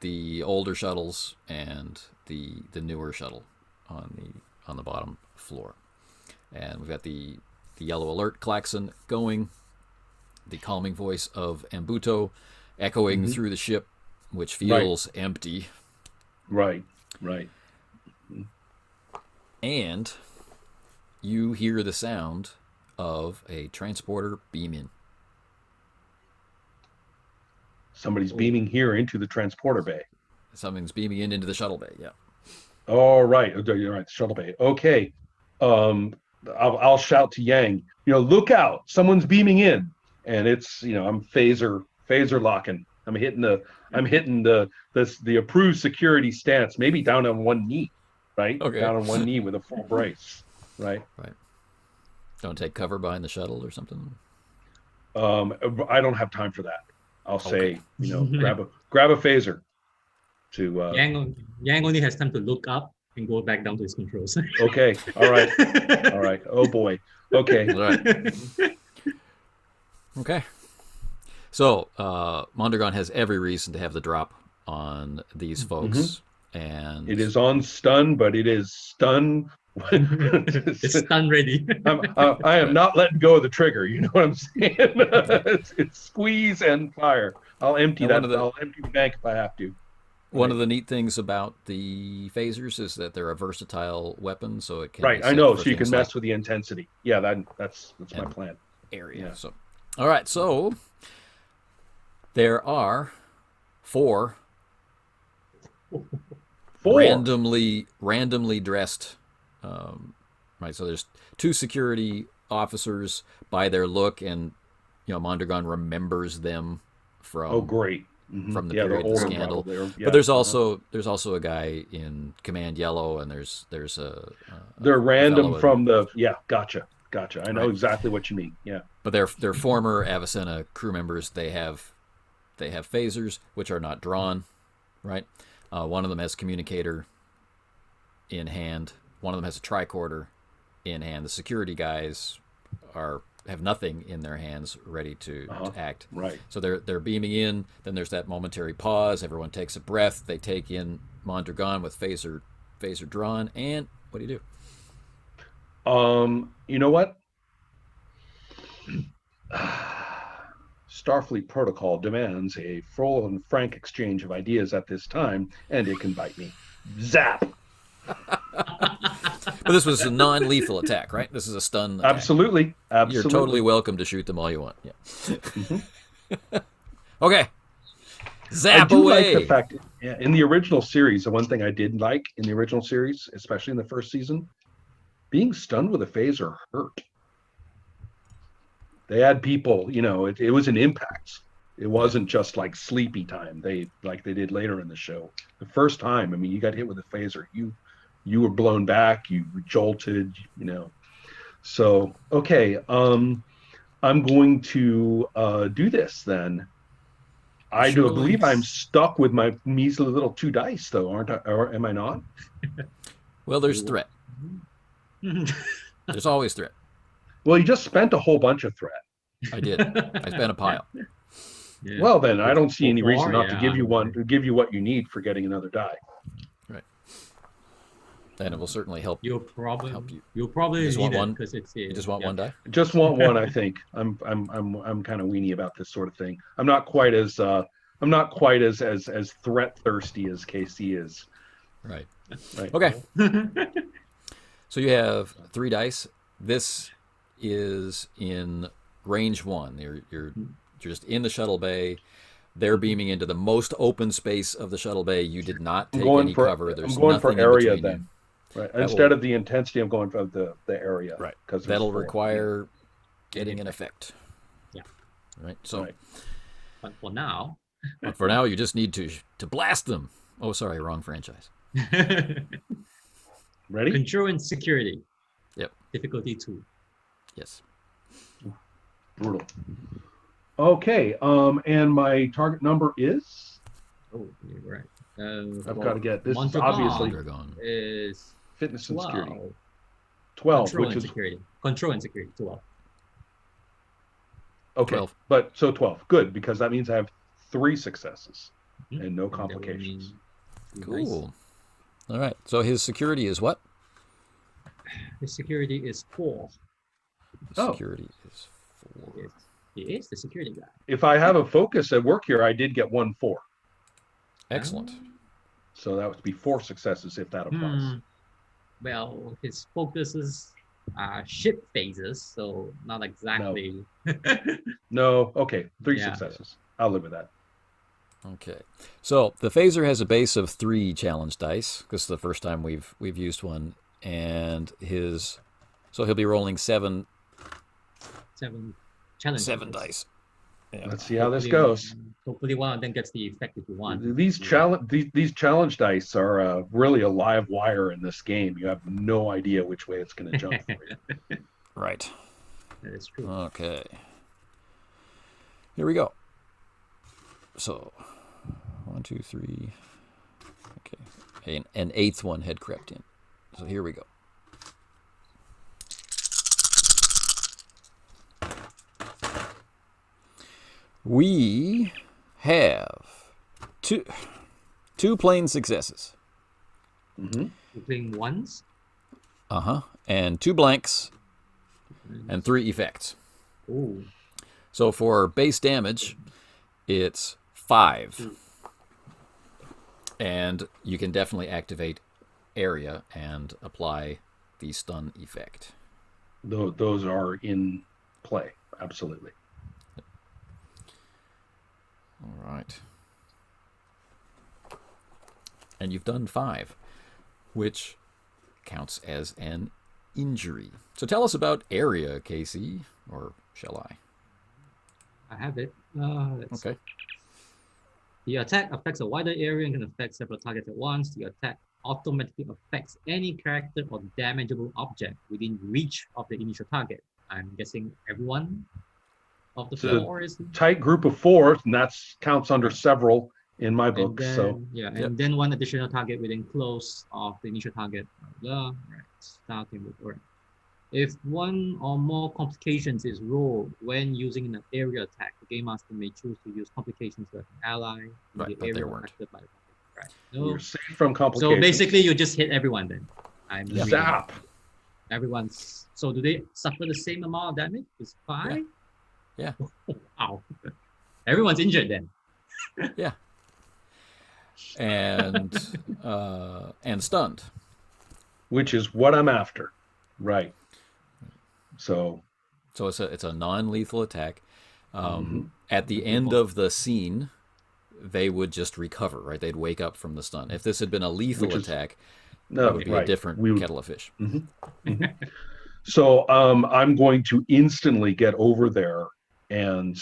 The older shuttles and the newer shuttle on the bottom floor. And we've got the yellow alert klaxon going, the calming voice of Mbuto echoing through the ship, which feels empty. Right. And you hear the sound of a transporter beam in. Somebody's beaming here into the transporter bay. Something's beaming into the shuttle bay. Yeah. All right. Okay, you're right. Shuttle bay. Okay. I'll shout to Yang. Look out! Someone's beaming in, and it's I'm phaser locking. I'm hitting the approved security stance. Maybe down on one knee, right? Okay. Down on one knee with a full brace, right? Right. Don't take cover behind the shuttle or something. I don't have time for that. I'll say, grab a phaser. To Yang only has time to look up and go back down to his controls. okay. All right. Oh boy. Okay. All right. Okay. So Mondragon has every reason to have the drop on these folks, and It is on stun, but it is stun. It's stun ready. I am not letting go of the trigger. You know what I'm saying? it's squeeze and fire. I'll empty And that. I'll empty the bank if I have to. one of the neat things about the phasers is that they're a versatile weapon, so it can Right. be I set know. for So you can things mess like with the intensity. Yeah. That's my plan. area. Yeah. So, all right. So there are 4 randomly dressed. Right. So there's 2 security officers by their look, and Mondragon remembers them from Oh, great. from the Yeah, the period of the order scandal. probably. Yeah. But there's also a guy in Command Yellow, and there's They're a random fellow in, from the. Yeah, gotcha. I know right. exactly what you mean. Yeah. But they're former Avicenna crew members. They have phasers which are not drawn, right? One of them has communicator in hand. One of them has a tricorder in hand. The security guys have nothing in their hands, ready to act. Right. So they're beaming in. Then there's that momentary pause. Everyone takes a breath. They take in Mondragon with phaser drawn. And what do you do? You know what? Starfleet protocol demands a full and frank exchange of ideas at this time, and it can bite me. Zap! But this was a non-lethal attack, right? This is a stun attack. Absolutely. You're totally welcome to shoot them all you want. Yeah. Mm-hmm. Okay. Zap I do away. like the fact, in the original series, the one thing I did like in the original series, especially in the first season, being stunned with a phaser hurt. They had people, it was an impact. It wasn't just like sleepy time. They did later in the show. The first time, I mean, you got hit with a phaser, you were blown back, you jolted, So okay, I'm going to do this then. I do believe I'm stuck with my measly little 2 dice, though, aren't I? Or am I not? Well, there's threat. There's always threat. Well, you just spent a whole bunch of threat. I did. I spent a pile. Yeah. Well, then I don't see any reason not to give you what you need for getting another die. Right. And it will certainly help. You'll probably just need want one because it's you just want one die. Just want one, I think. I'm kind of weenie about this sort of thing. I'm not quite as threat thirsty as KC is. Right. Right. Okay. So you have 3 dice. This is in range 1. You're just in the shuttle bay. They're beaming into the most open space of the shuttle bay. You did not take any cover. There's I'm going nothing for area in then. You. Right. Instead of the intensity, I'm going for the area. Right. Because that'll require getting an effect. Yeah. Right. So. Right. But for now. You just need to blast them. Oh, sorry, wrong franchise. Ready? Control and security. Yep. Difficulty 2. Yes. Brutal. Okay. And my target number is. Oh, you're right. I've got to get this. Is Mondragon obviously is fitness and 12. security. 12, Control which and is security. Control and security 12. okay. 12. But so 12, good, because that means I have 3 successes and no And that would complications. mean- Cool. Nice. All right. So his security is what? His security is 4. Oh. Security is 4. He is the security guy. If I have a focus at work here, I did get 1 4. Excellent. So that would be 4 successes if that applies. Well, his focuses are ship phases, so not exactly. No. Okay. 3 Yeah. successes. I'll live with that. Okay. So the phaser has a base of 3 challenge dice. This is the first time we've used one, and so he'll be rolling 7 challenge 7 dice. Yeah. Let's see how this goes. Hopefully, one of them gets the effect if you want. These challenge dice are really a live wire in this game. You have no idea which way it's going to jump for you. Right. That is true. Okay. Here we go. So 1, 2, 3. Okay. An 8th one had crept in. So here we go. We have two plain successes. Mm-hmm. You're playing ones. And 2 blanks and 3 effects. Ooh. So for base damage, it's 5. And you can definitely activate area and apply the stun effect. Those are in play. Absolutely. All right. And you've done 5, which counts as an injury. So tell us about area, Casey, or shall I? I have it. Okay. The attack affects a wider area and can affect several targets at once. The attack automatically affects any character or damageable object within reach of the initial target. I'm guessing everyone of the It's a 4 is. tight group of 4, and that's counts under several in my And books. then, So yeah, and Yep. then one additional target within close of the initial target. Blah, right. Starting with right. If one or more complications is rolled when using an area attack, the game master may choose to use complications with an ally in Right, the but there area weren't. affected by the conflict. Right. we're No. safe from So complications. basically, you just hit everyone then. I'm reading. Zap. Everyone's. So do they suffer the same amount of damage? It's 5? Yeah. Ow. Everyone's injured then. Yeah. And stunned. Which is what I'm after. Right. So So it's a non-lethal attack. At the end of the scene, they would just recover, right? They'd wake up from the stun. If this had been a lethal attack, no, it would be right. a different We would- kettle of fish. So I'm going to instantly get over there and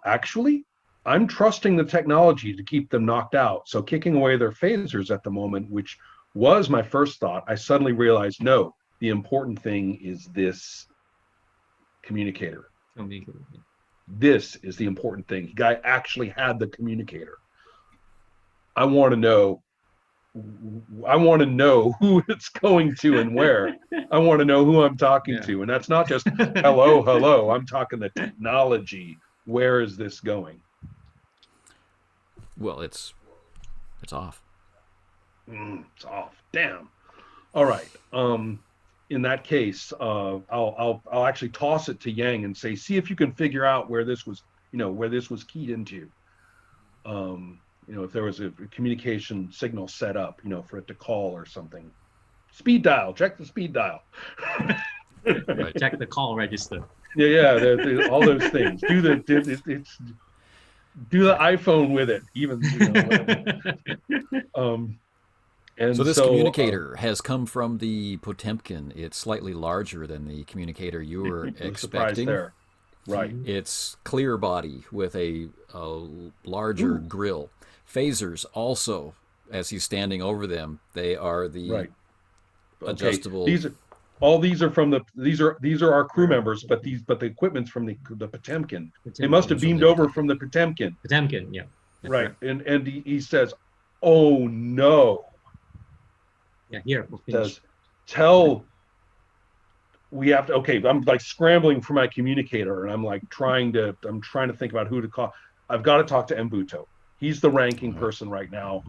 actually, I'm trusting the technology to keep them knocked out. So kicking away their phasers at the moment, which was my first thought, I suddenly realized, no, the important thing is this communicator. This is the important thing. The guy actually had the communicator. I want to know who it's going to and where. I want to know who I'm talking to. And that's not just hello. I'm talking the technology. Where is this going? Well, it's off. It's off. Damn. All right. In that case, I'll actually toss it to Yang and say, see if you can figure out where this was keyed into. If there was a communication signal set up, for it to call or something. Speed dial. Check the speed dial. Right. Check the call register. Yeah. All those things. Do the iPhone with it. Even. And so this communicator has come from the Potemkin. It's slightly larger than the communicator you were expecting. There. Right. It's clear body with a larger grill. Phasers also, as he's standing over them, they are the adjustable. These are from these are our crew members, but the equipment's from the Potemkin. They must have beamed over from the Potemkin. Potemkin, yeah. Right. And he says, "Oh no." Yeah, here. Says, "Tell we have to." Okay, I'm like scrambling for my communicator, and I'm trying to think about who to call. I've got to talk to Mbuto. He's the ranking person right now,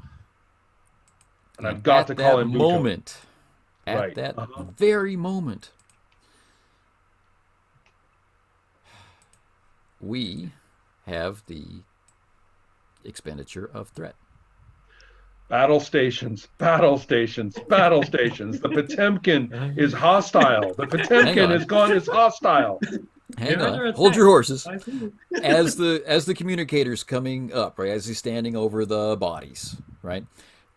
and I've got to call Mbuto. At that very moment, we have the expenditure of threat. Battle stations. The Potemkin is hostile. The Potemkin is hostile. Hang on. Hold your horses. As the communicator's coming up, right, as he's standing over the bodies, right,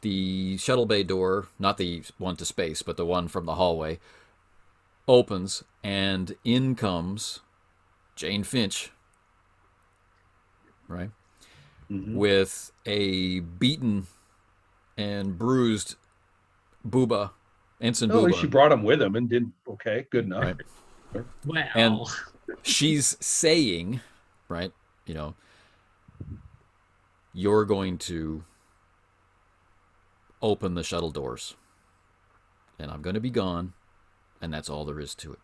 the shuttle bay door, not the one to space, but the one from the hallway, opens, and in comes Jane Finch, right, with a beaten and bruised Booba, Ensign Booba. At least she brought him with him and didn't. Okay, good enough. Right. Wow. And she's saying, right, you're going to open the shuttle doors, and I'm going to be gone, and that's all there is to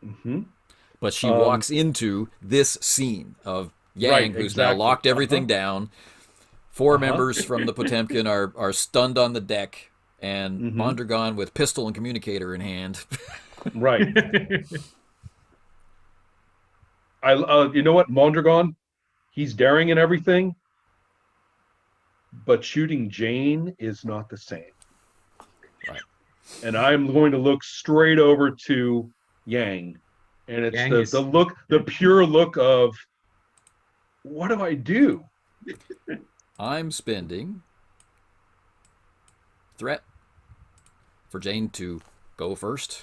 it. But she walks into this scene of Yang, who's now locked everything down. 4 members from the Potemkin are stunned on the deck, and Mondragon with pistol and communicator in hand. Right. You know what, Mondragon? He's daring and everything, but shooting Jane is not the same. Right. And I'm going to look straight over to Yang, and it's the pure look of, what do I do? I'm spending threat for Jane to go first,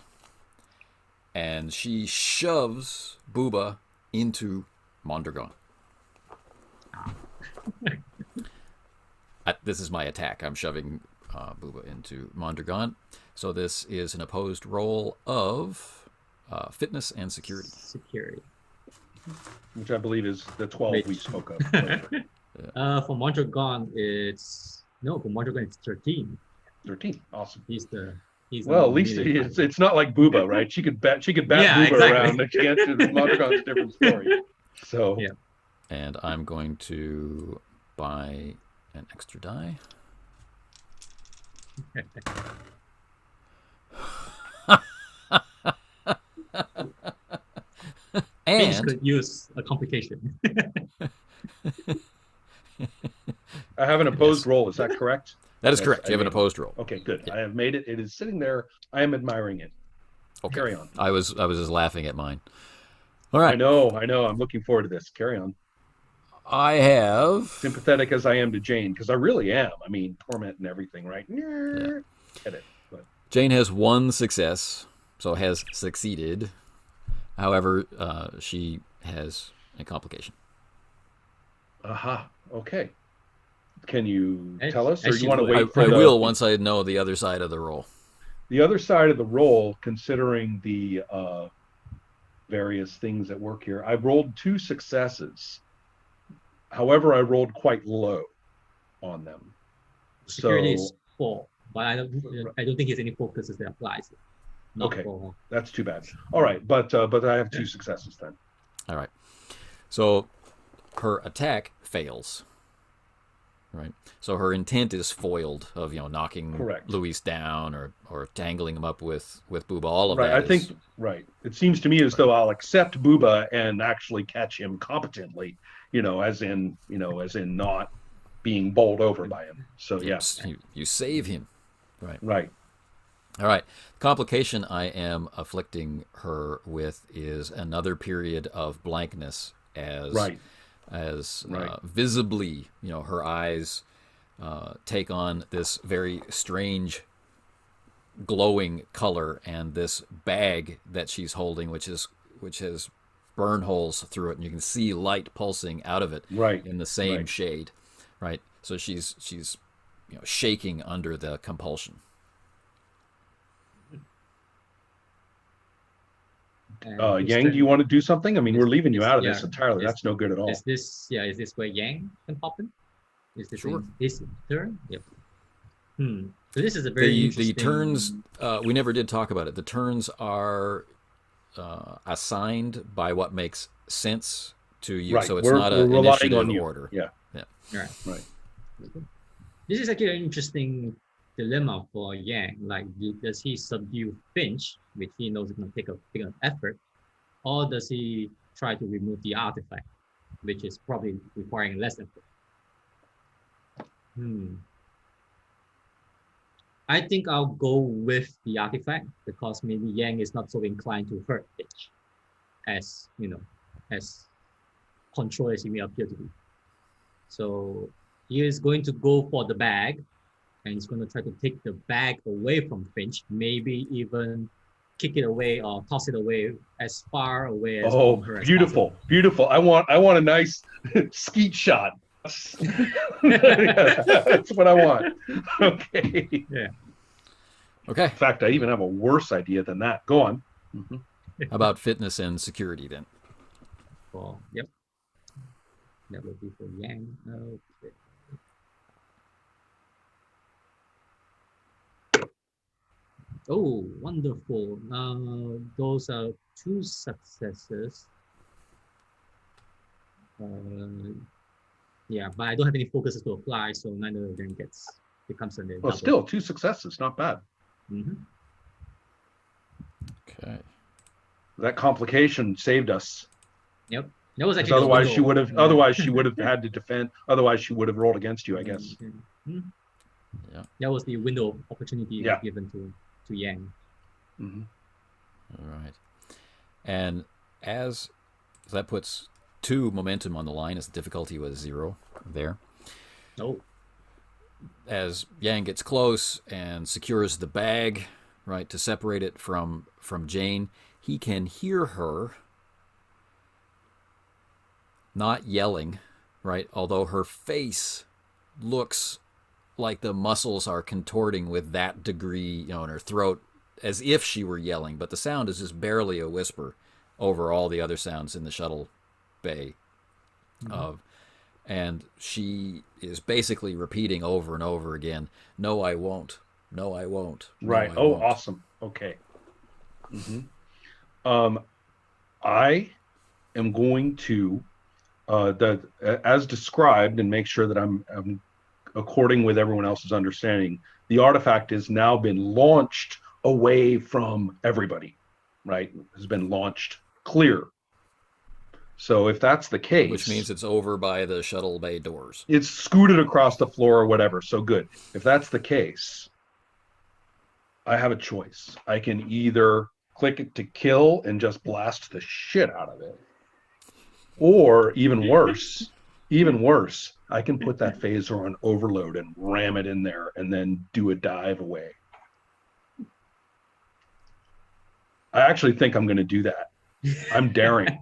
and she shoves Booba into Mondragon. This is my attack. I'm shoving Booba into Mondragon. So this is an opposed roll of fitness and security. Security. Which I believe is the 12 we spoke of. For Mondragon, for Mondragon it's 13. 13. Awesome. He's well, at least it's not like Booba, right? She could bat Booba exactly. around and she gets to Mondragon's different story. So yeah. And I'm going to buy an extra die. Finch And could use a complication. I have an opposed roll. Is that correct? that is correct. You have an opposed roll. Okay, good. Yeah. I have made it. It is sitting there. I am admiring it. Okay. Carry on. I was just laughing at mine. All right. I know. I'm looking forward to this. Carry on. I have Sympathetic as I am to Jane, because I really am. I mean, torment and everything, right? Yeah. Get it. But Jane has one success, so has succeeded. However, she has a complication. aha. Okay. Can you tell us, or as you you want to would. wait for I the, will once I know the other side of the roll. the other side of the roll, considering the various things that work here? I rolled 2 successes. However, I rolled quite low on them. Security So is 4, but I don't think there's any focuses that applies. Not Okay. for that's too bad. All right, but I have 2 successes then. All right. So her attack fails. Right. So her intent is foiled of knocking Correct. Luis down or tangling him up with Booba. All of Right. that. I think right. It seems to me as though I'll accept Booba and actually catch him competently. As in not being bowled over by him. So yeah. you save him. Right. Right. All right. Complication I am afflicting her with is another period of blankness as Right. Visibly, her eyes take on this very strange glowing color, and this bag that she's holding, which has burn holes through it, and you can see light pulsing out of it Right. in the same Right. shade. Right. So she's shaking under the compulsion. Yang, do you want to do something? I mean, we're leaving you out of this yeah. entirely. That's no good at all. Is this where Yang can pop in? Is this Sure. his turn? Yep. So this is a very The interesting... turns, we never did talk about it. The turns are assigned by what makes sense to you. Right. So it's We're not an relying initiative on you. order. Yeah. Right. Right. This is actually an interesting dilemma for Yang. Like, does he subdue Finch, which he knows is going to take a big effort, or does he try to remove the artifact, which is probably requiring less effort? I think I'll go with the artifact, because maybe Yang is not so inclined to hurt Finch as control as he may appear to be. So he is going to go for the bag, and he's going to try to take the bag away from Finch, maybe even kick it away or toss it away as far away as from her as beautiful, possible. beautiful. I want a nice skeet shot. That's what I want. Okay. Yeah. Okay. In fact, I even have a worse idea than that. Go on. How about fitness and security then? Yep. That would be for Yang. Okay. Oh, wonderful. Those are 2 successes. Yeah, but I don't have any focuses to apply, so neither of them becomes a Well, double. still 2 successes, not bad. Okay. That complication saved us. Yep. That was actually Otherwise, the she would window. have. Otherwise, she would have had to defend. Otherwise, she would have rolled against you, I guess. Yeah. That was the window of opportunity given to Yang. All right. And so that puts 2 momentum on the line, as the difficulty was 0 there. Oh. As Yang gets close and secures the bag, right, to separate it from Jane, he can hear her not yelling, right? Although her face looks like the muscles are contorting with that degree, in her throat, as if she were yelling, but the sound is just barely a whisper over all the other sounds in the shuttle bay. And she is basically repeating over and over again, "No, I won't. No, I won't. No, Right. I Oh, won't." awesome. Okay. I am going to as described, and make sure that I'm according with everyone else's understanding. The artifact has now been launched away from everybody, right? Has been launched clear. So if that's the case, Which means it's over by the shuttle bay doors. it's scooted across the floor or whatever. So good. If that's the case, I have a choice. I can either click it to kill and just blast the shit out of it, or even worse, I can put that phaser on overload and ram it in there and then do a dive away. I actually think I'm going to do that. I'm daring.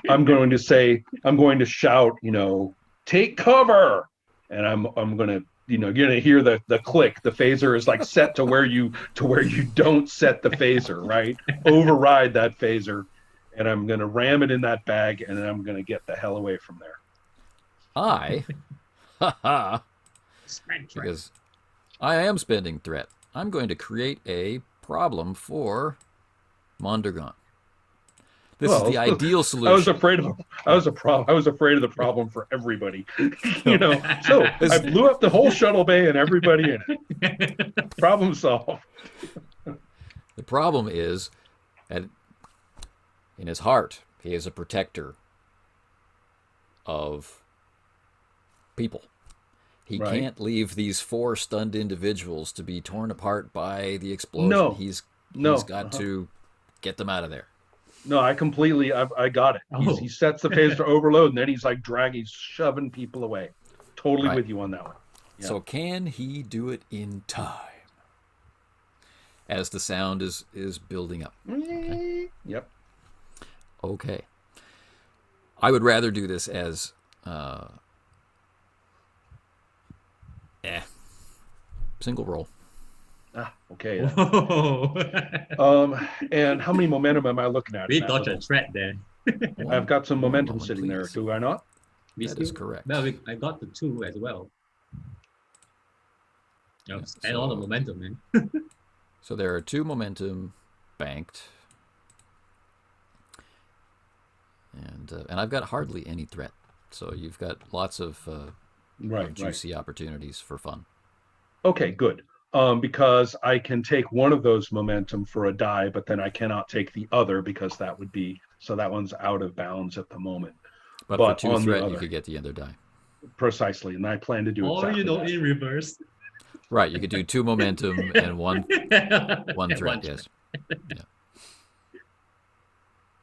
I'm going to shout, take cover. And I'm going to, you're going to hear the click. The phaser is like set to where you don't set the phaser, right? Override that phaser. And I'm going to ram it in that bag, and then I'm going to get the hell away from there. Because I am spending threat. I'm going to create a problem for Mondragon. This is the ideal solution. I was afraid of the problem for everybody. So I blew up the whole shuttle bay and everybody in it. Problem solved. The problem is that in his heart, he is a protector of people. He can't leave these 4 stunned individuals to be torn apart by the explosion. No. He's got to get them out of there. No, I got it. He sets the phaser to overload, and then he's like he's shoving people away. Totally with you on that one. Yeah. So can he do it in time? As the sound is building up. Okay. Yep. Okay. I would rather do this as single roll. Okay. And how many momentum am I looking at? We got a threat there. I've got some momentum moment, sitting there, please. do I not? That is correct. No, I got the 2 as well. Add on the momentum, man. So there are 2 momentum banked. And I've got hardly any threat. So you've got lots of juicy opportunities for fun. Okay, good. Because I can take one of those momentum for a die, but then I cannot take the other because that one's out of bounds at the moment. But for 2 threat, you could get the other die. Precisely, and I plan to do exactly that. In reverse. Right, you could do 2 momentum and one threat, yes. Yeah.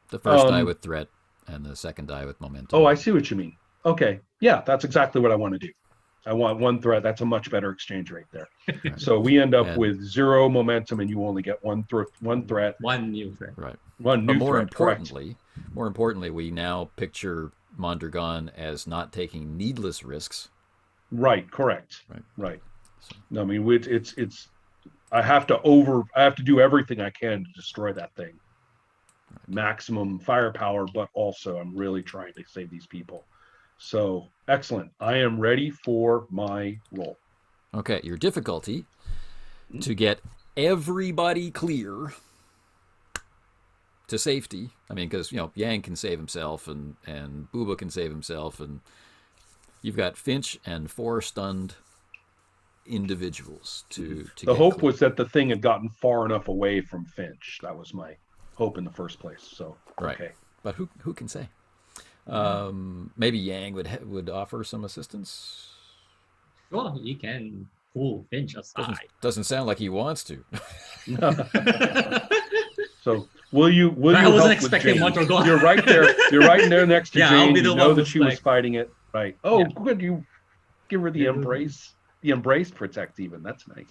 The first die with threat and the second die with momentum. Oh, I see what you mean. Okay, yeah, that's exactly what I want to do. I want 1 threat. That's a much better exchange rate there. Right. So we end up with 0 momentum, and you only get one threat. 1 new threat. Right. One new but more threat. More importantly, we now picture Mondragon as not taking needless risks. Right. Correct. Right. So, no, I mean it's. I have to do everything I can to destroy that thing. Right. Maximum firepower, but also I'm really trying to save these people. So, excellent. I am ready for my roll. Okay, your difficulty to get everybody clear to safety. I mean, because, Yang can save himself and Booba can save himself, and you've got Finch and 4 stunned individuals to the hope was that the thing had gotten far enough away from Finch. That was my hope in the first place. So, right. Okay. But who can say? Maybe Yang would offer some assistance. Sure, he can pull Finch aside. Doesn't sound like he wants to. So will you? I wasn't expecting Mondragon. You're right there. You're right there next to Jane. I'll be the you know one that she was fighting it. Right. Oh, good. You give her the embrace. The embrace protects even. That's nice.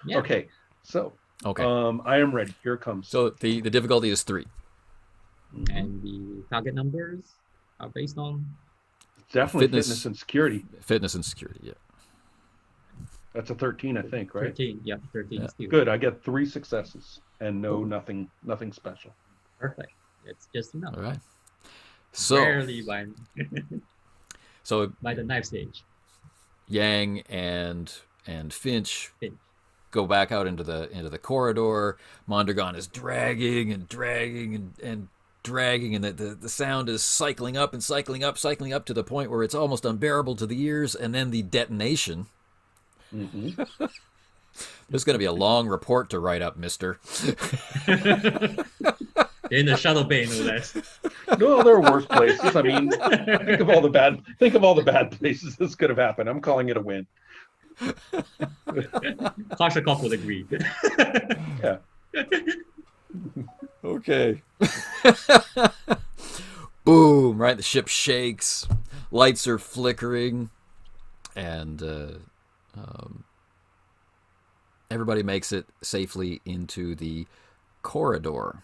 Yeah. Okay. So. Okay. I am ready. Here it comes. So the difficulty is 3. And the target numbers are based on Definitely fitness and security. Fitness and security, yeah. That's a 13, I think, right? 13, yeah, 13 Yeah. still. Good. I get 3 successes and nothing special. Perfect. It's just enough. All right. So Rarely by so the knife stage. Yang and Finch Finch. go back out into the corridor. Mondragon is dragging and dragging and dragging, and the sound is cycling up and cycling up to the point where it's almost unbearable to the ears, and then the detonation. Mm-hmm. There's going to be a long report to write up, mister. In the shuttle bay, no less. No, there are worse places. I mean, think of all the bad places this could have happened. I'm calling it a win. Korsakov would agree. Yeah. Okay. Boom! Right, the ship shakes, lights are flickering, and everybody makes it safely into the corridor.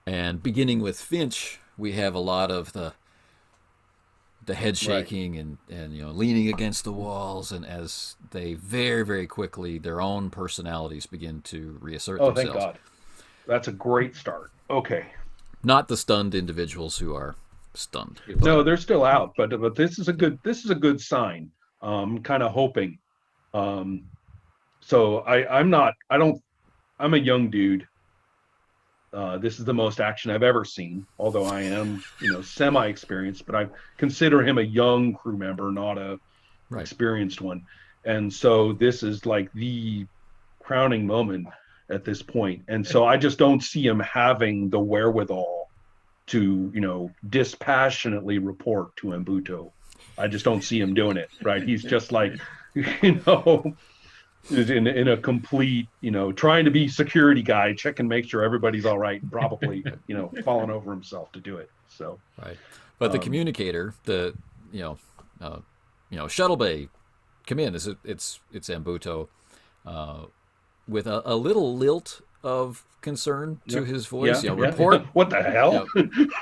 And beginning with Finch, we have a lot of the head shaking and leaning against the walls, and as they very, very quickly, their own personalities begin to reassert themselves. Thank God. That's a great start. Okay. Not the stunned individuals who are stunned. No, they're still out, but this is a good sign. Kind of hoping. So I'm a young dude. This is the most action I've ever seen, although I am, semi-experienced, but I consider him a young crew member, not a experienced one. And so this is like the crowning moment at this point. And so I just don't see him having the wherewithal to, dispassionately report to Mbuto. I just don't see him doing it, right? He's just like, in a complete, trying to be security guy, check and make sure everybody's all right, and probably, falling over himself to do it. So but the communicator, shuttle bay, come in. It's Mbuto, with a little lilt of concern to his voice. Report. What the hell?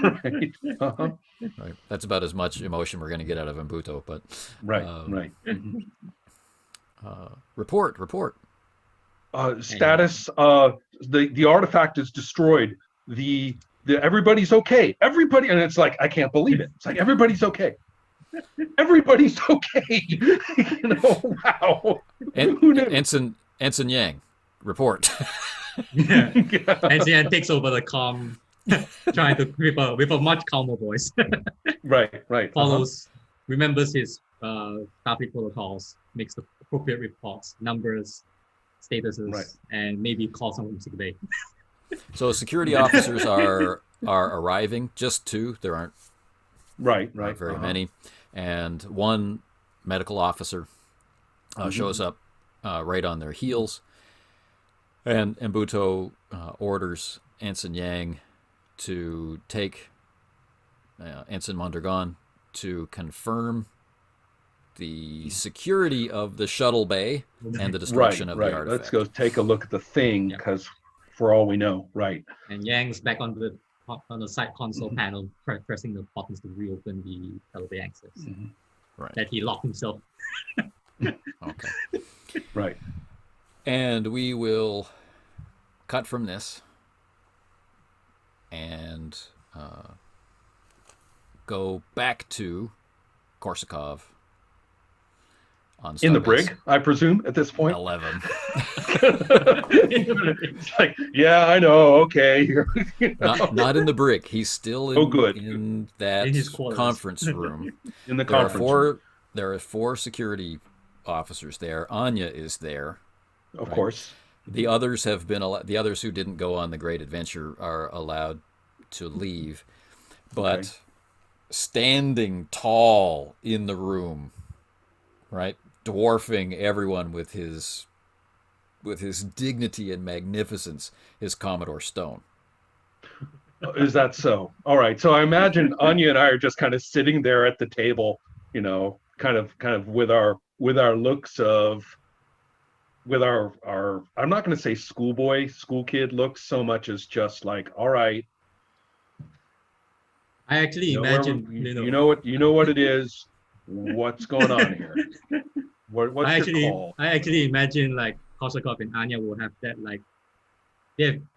Right. Uh-huh. Right. That's about as much emotion we're going to get out of Mbuto, but right. Report. Status. The artifact is destroyed. The everybody's okay. Everybody, and it's like I can't believe it. It's like everybody's okay. Everybody's okay. Wow. Who knew? Ensign Yang, report. Yeah. Ensign Yang takes over the comm, trying to with a much calmer voice. Right. Follows, remembers his Starfleet protocols, makes the appropriate reports, numbers, statuses, and maybe call someone from sick bay. So security officers are arriving. Just 2. There aren't not very many, and one medical officer shows up right on their heels, and Mbuto orders Ensign Yang to take Ensign Mondragon to confirm the security of the shuttle bay and the destruction of the artifact. Let's go take a look at the thing, because for all we know, And Yang's back on the side console panel, pressing the buttons to reopen the shuttle bay access. That he locked himself. Okay. Right. And we will cut from this and go back to Korsakov on Starbase. In the brig, I presume, at this point. 11. It's like, yeah, I know. Okay. Not in the brig. He's still in that in his conference room. In the conference room. There are 4 security officers there. Anya is there. Of course. The others have been the others who didn't go on the great adventure are allowed to leave, but standing tall in the room, right, dwarfing everyone with his dignity and magnificence, is Commodore Stone. Is that so? All right. So I imagine Anya and I are just kind of sitting there at the table, kind of with our looks of. With our I'm not going to say school kid looks so much as just like, all right. I actually You know where imagine, you know what it is. What's going on here? What's your call? I actually imagine like Korsakov and Anya will have that like,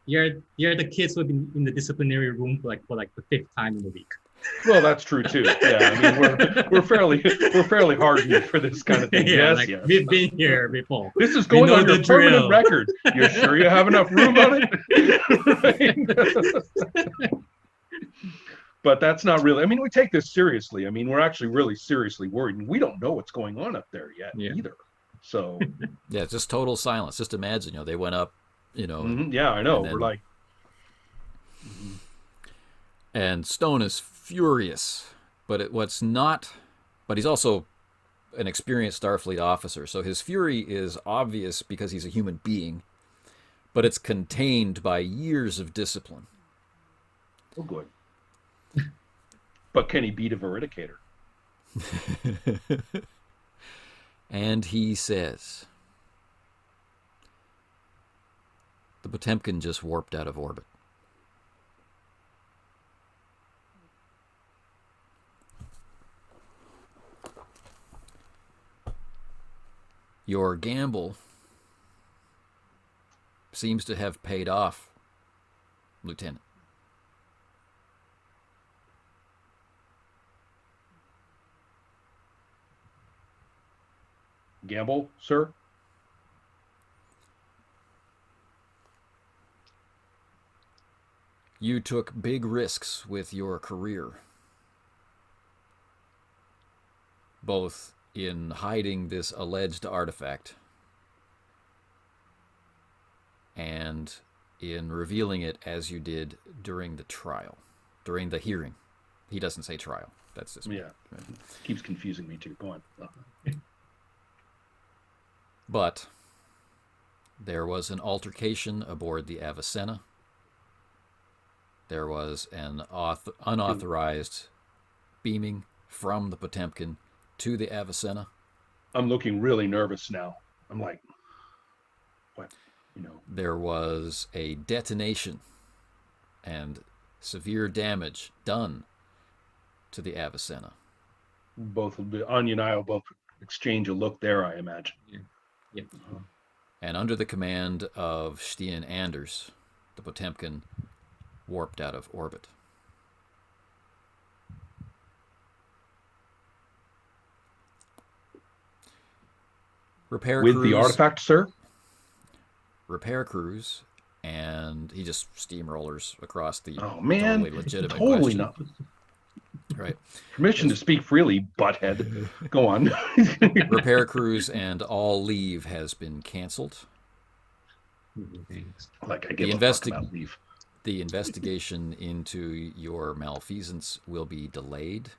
you're the kids who've been in the disciplinary room for like the 5th time in a week. Well, that's true too. Yeah, I mean we're fairly hardened for this kind of thing. Yeah, Yes, like, yes. we've been here before. This is going know on your the permanent drill. record. You're sure you have enough room on it? Right? But that's not really. I mean, we take this seriously. I mean, we're actually really seriously worried, and we don't know what's going on up there yet either. So Yeah, it's just total silence. Just imagine, they went up, yeah, I know. then, We're like, and Stone is furious, but he's also an experienced Starfleet officer, so his fury is obvious because he's a human being, but it's contained by years of discipline. oh, good. But can he beat a veridicator? And he says, the Potemkin just warped out of orbit. Your gamble seems to have paid off, Lieutenant. Gamble, sir? You took big risks with your career, both in hiding this alleged artifact and in revealing it as you did during the trial, during the hearing. He doesn't say trial. That's this. Yeah. Keeps confusing me too. Go on. But there was an altercation aboard the Avicenna. There was an unauthorized beaming from the Potemkin to the Avicenna. I'm looking really nervous now. I'm like, what? There was a detonation and severe damage done to the Avicenna. Both Anya and I will both exchange a look there, I imagine. Yeah. Yep. And under the command of Stian Anders, the Potemkin warped out of orbit. Repair With crews, the artifact, sir? Repair crews, and he just steamrollers across the totally legitimate totally question. not. Right. Permission to speak freely, butthead. Go on. Repair crews and all leave has been canceled. Like I give a fuck about leave. The investigation into your malfeasance will be delayed,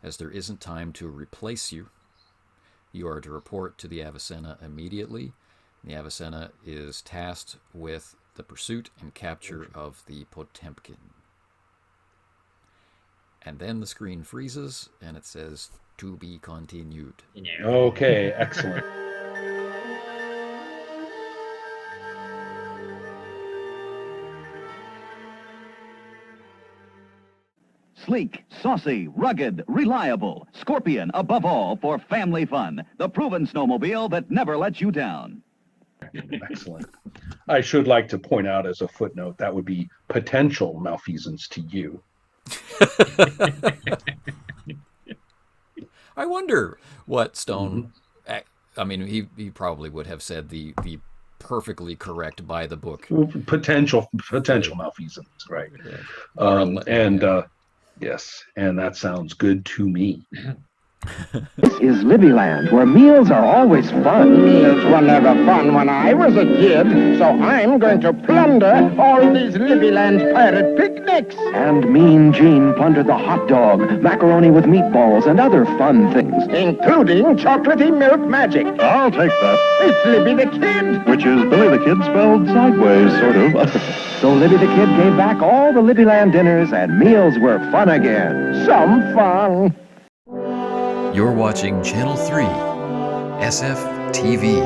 as there isn't time to replace you. You are to report to the Avicenna immediately. The Avicenna is tasked with the pursuit and capture of the Potemkin. And then the screen freezes, and it says, to be continued. Okay, excellent. Sleek, saucy, rugged, reliable. Scorpion, above all, for family fun. The proven snowmobile that never lets you down. Excellent. I should like to point out as a footnote, that would be potential malfeasance to you. I wonder what Stone... I mean, he probably would have said the perfectly correct by the book. Potential malfeasance, right? Yes, and that sounds good to me. This is Libbyland, where meals are always fun. Meals were never fun when I was a kid, so I'm going to plunder all these Libbyland pirate picnics. And Mean Gene plundered the hot dog, macaroni with meatballs, and other fun things. Including chocolatey milk magic. I'll take that. It's Libby the Kid. Which is Billy the Kid spelled sideways, sort of. So Libby the Kid gave back all the Libbyland dinners, and meals were fun again. Some fun. You're watching Channel 3, SF TV.